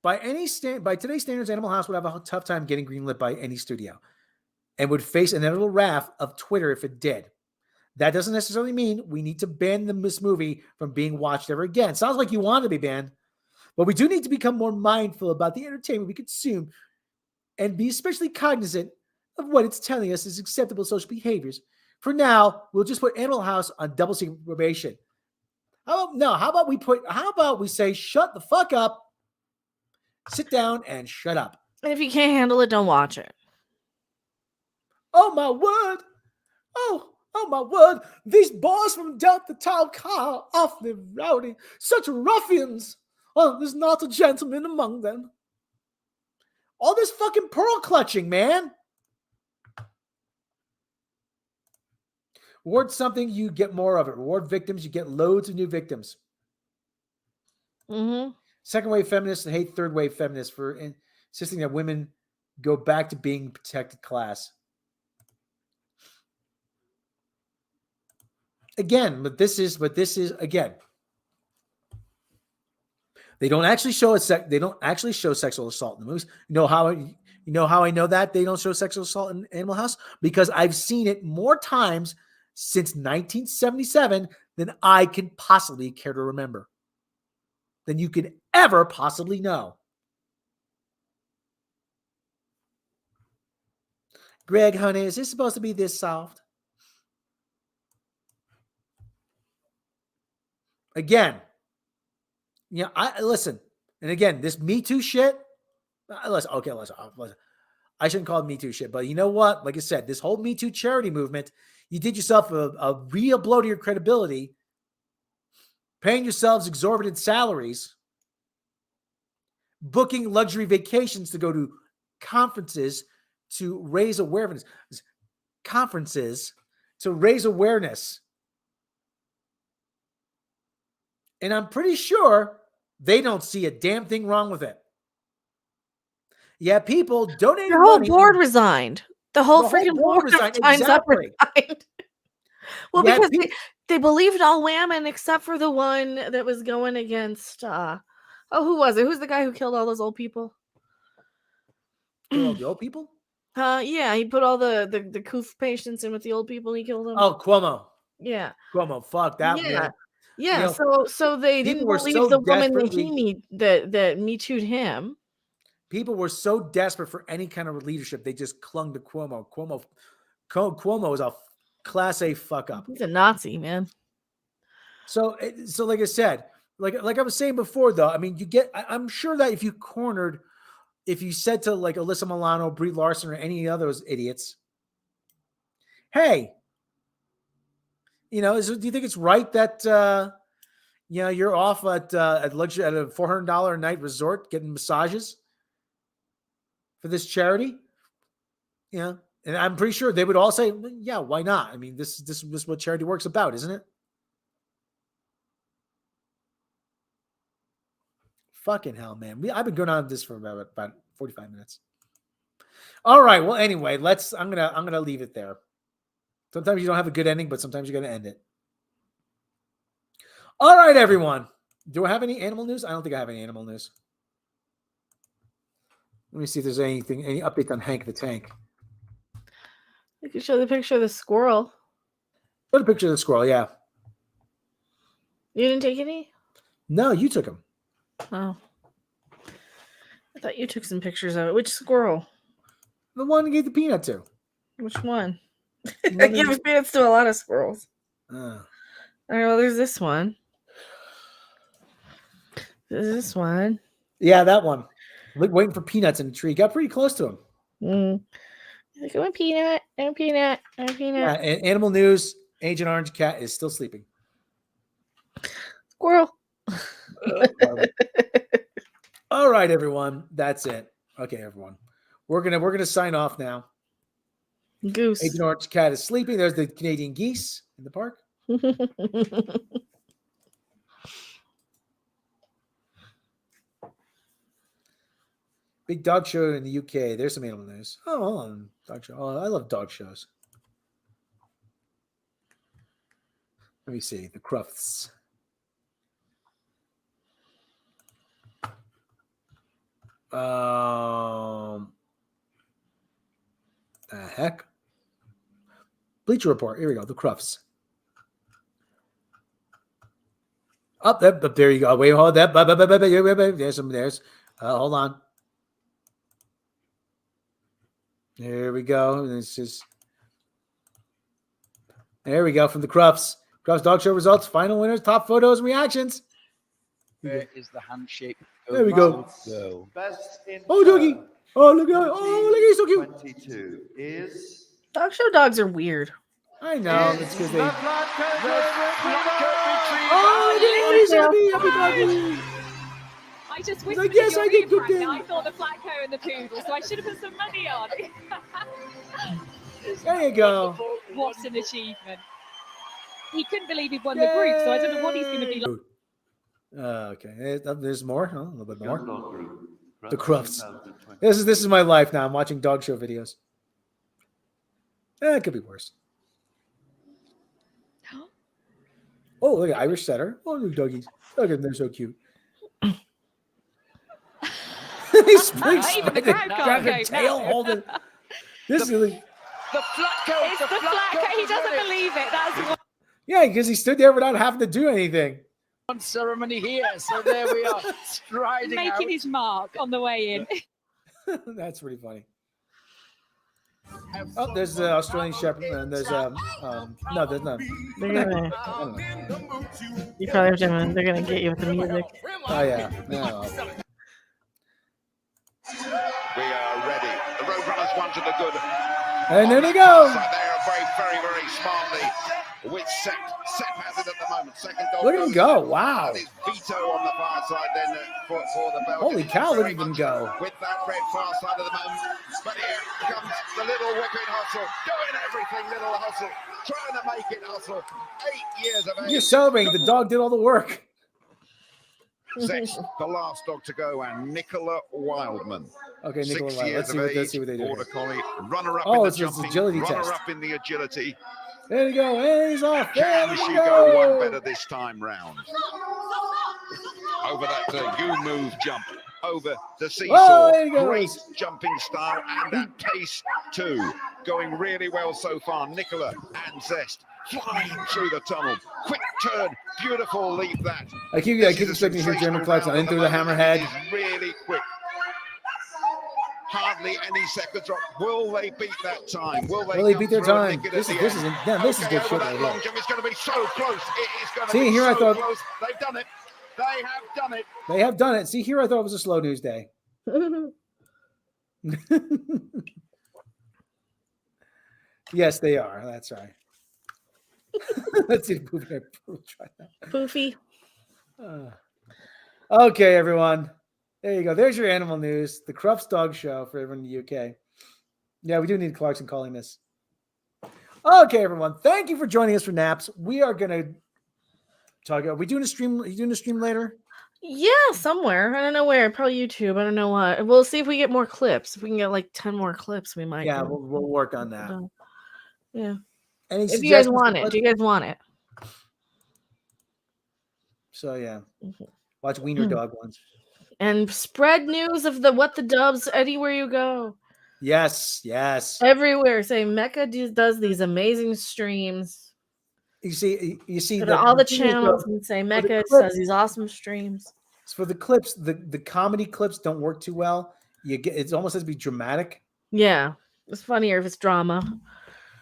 By today's standards, Animal House would have a tough time getting greenlit by any studio, and would face an inevitable wrath of Twitter if it did. That doesn't necessarily mean we need to ban this movie from being watched ever again. Sounds like you want to be banned, but we do need to become more mindful about the entertainment we consume, and be especially cognizant of what it's telling us is acceptable social behaviors. For now, we'll just put Animal House on double secret probation. How about we say, shut the fuck up, sit down, and shut up. And if you can't handle it, don't watch it. Oh my word! Oh my word! These boys from Delta Town are awfully rowdy. Such ruffians. Oh, there's not a gentleman among them. All this fucking pearl clutching, man. Reward something, you get more of it. Reward victims, you get loads of new victims. Mm-hmm. Second wave feminists hate third wave feminists for insisting that women go back to being protected class. Again, but this is again. They don't actually show sexual assault in the movies. You know how I know that they don't show sexual assault in Animal House? Because I've seen it more times since 1977 than I can possibly care to remember. Than you could ever possibly know. Greg, honey, is this supposed to be this soft? Again, I listen, and again, this Me Too shit. Listen. I shouldn't call it Me Too shit, but you know what? Like I said, this whole Me Too charity movement, you did yourself a real blow to your credibility, paying yourselves exorbitant salaries, booking luxury vacations to go to conferences to raise awareness. And I'm pretty sure they don't see a damn thing wrong with it. Yeah, people donated The whole money. board resigned. The whole freaking board resigned. Exactly. Well, yeah, because they believed all women except for the one that was going against. Who was it? Who's the guy who killed all those old people? Killed all the old people? Yeah, he put all the coof patients in with the old people. And he killed them. Oh, Cuomo. Yeah, Cuomo. Fuck that. Yeah, man. yeah. So they didn't believe the woman that Me Too'd him. People were so desperate for any kind of leadership, they just clung to Cuomo. Cuomo is a class A fuck up. He's a Nazi, man. So like I said, like I was saying before, though, I mean, I'm sure that if you said to like Alyssa Milano, Brie Larson, or any of those idiots, hey, do you think it's right that you're off at luxury at a $400 a night resort getting massages for this charity? And I'm pretty sure they would all say, yeah, why not? I mean, this is what charity work's about, isn't it? Fucking hell, man. I've been going on this for about 45 minutes. All right. Well, anyway, I'm gonna leave it there. Sometimes you don't have a good ending, but sometimes you're gonna end it. All right, everyone. Do I have any animal news? I don't think I have any animal news. Let me see if there's any updates on Hank the Tank. You can show the picture of the squirrel. Show the picture of the squirrel, yeah. You didn't take any? No, you took him. Oh. I thought you took some pictures of it. Which squirrel? The one you gave the peanut to. Which one? I give peanuts to a lot of squirrels. All right, well, there's this one. There's this one. Yeah, that one. Waiting for peanuts in the tree. Got pretty close to him. Like, I'm a peanut. I'm a peanut. I'm a peanut. Yeah, animal news. Agent Orange Cat is still sleeping. Squirrel. All right, everyone. That's it. Okay, everyone. We're gonna sign off now. Goose. Agent Orange Cat is sleeping. There's the Canadian geese in the park. Big dog show in the UK. There's some animal news. Oh, hold on. Dog show. Oh, I love dog shows. Let me see. The Crufts. The heck? Bleacher Report. Here we go. The Crufts. Up there you go. Wait, hold that. There's some. There's. Hold on. There we go. This is. There we go from the Crufts. Crufts Dog Show results, final winners, top photos, and reactions. Where is the handshake? There we go. Best in Oh, doggy. Oh, look at. Oh, look, he's so cute. 22 is. Dog show dogs are weird. I know. It's because they. Oh, he's happy doggy. I just wish like, yes, I get good thing. I thought the flat coat and the poodle, so I should have put some money on. There you go. What's an achievement? He couldn't believe he'd won the group, so I don't know what he's going to be like. Okay, there's more. Oh, a little bit more. The Crufts. This is my life now. I'm watching dog show videos. It could be worse. Oh, look at Irish setter. Oh, look, doggies. Look at them. They're so cute. He's grab the tail, hold it. This is like, the flat coat. It's the flat coat. He doesn't believe it. That's what. Yeah, because he stood there without having to do anything. Ceremony here, so there we are, striding making out. his mark on the way in. That's pretty funny. Oh, there's the Australian Shepherd, and there's no, there's not. They're gonna. You probably have to. They're gonna get you with the music. Oh yeah. No. We are ready. The Roadrunners one to the good. And there they go. So they are very smartly with Seth. Seth has it at the moment. Second dog. Look at him go. Wow. His veto on the far side then for the Belgians. Holy cow, look at him go. With that red far side at the moment. But here comes the little wicked hustle. Doing everything, little hustle. Trying to make it hustle. 8 years of age. You're celebrating. The dog did all the work. Seth, the last dog to go, and Nicola Wildman. Okay, Nicola 6 Wildman. years Let's see of what they age, do. Border Collie, runner-up Oh, in it's the his jumping, agility test. runner-up in the agility. There you go. And he's off. Can she go one better this time round? Over that U-move jump, over the seesaw. Oh, there he goes. Great jumping style and that pace too. Going really well so far. Nicola and Zest flying through the tunnel. Quick turn, beautiful leap that. I keep expecting to hear Jeremy Clarkson in through the hammerhead. Really quick. Hardly any seconds off. Will they beat that time? Will they beat their time? This is good shit right here. It's going to be so close. It is going to See, be here so I thought close. They've done it. They have done it. They have done it. See, here I thought it was a slow news day. Yes, they are. That's right. Let's see. Try that. Poofy. Okay, everyone. There you go. There's your animal news. The Crufts Dog Show for everyone in the UK. Yeah, we do need Clarkson calling this. Okay, everyone. Thank you for joining us for N.A.P.S. We are going to talk. Are we doing a stream? Are you doing a stream later? Yeah, somewhere. I don't know where. Probably YouTube. I don't know what. We'll see if we get more clips. If we can get like 10 more clips, we might. Yeah, we'll work on that. Yeah. Any if you guys want it. Do you guys want it? So, yeah. Watch Wiener Dog ones. and spread news of what the dubs anywhere you go. Yes. Everywhere. Say Mecca does these amazing streams. You see that all the channels and say Mecca does these awesome streams. For the clips, the comedy clips don't work too well. It almost has to be dramatic. Yeah, it's funnier if it's drama.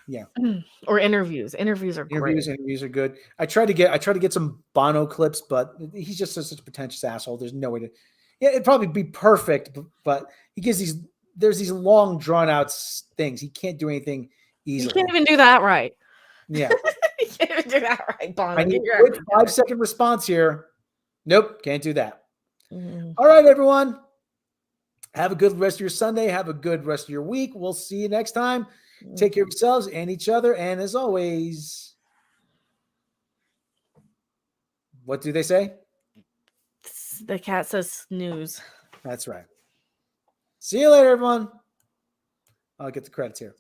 Yeah, or interviews. Interviews are great. Interviews are good. I try to get some Bono clips, but he's just such a pretentious asshole. There's no way to. Yeah, it'd probably be perfect, but he gives there's these long drawn out things. He can't do anything easily. You can't even do that right. Yeah, you can't even do that right, Bono. I need a quick 5-second response here. Nope, can't do that. Mm-hmm. All right, everyone. Have a good rest of your Sunday. Have a good rest of your week. We'll see you next time. Take care of yourselves and each other. And as always, what do they say? The cat says snooze. That's right. See you later, everyone. I'll get the credits here.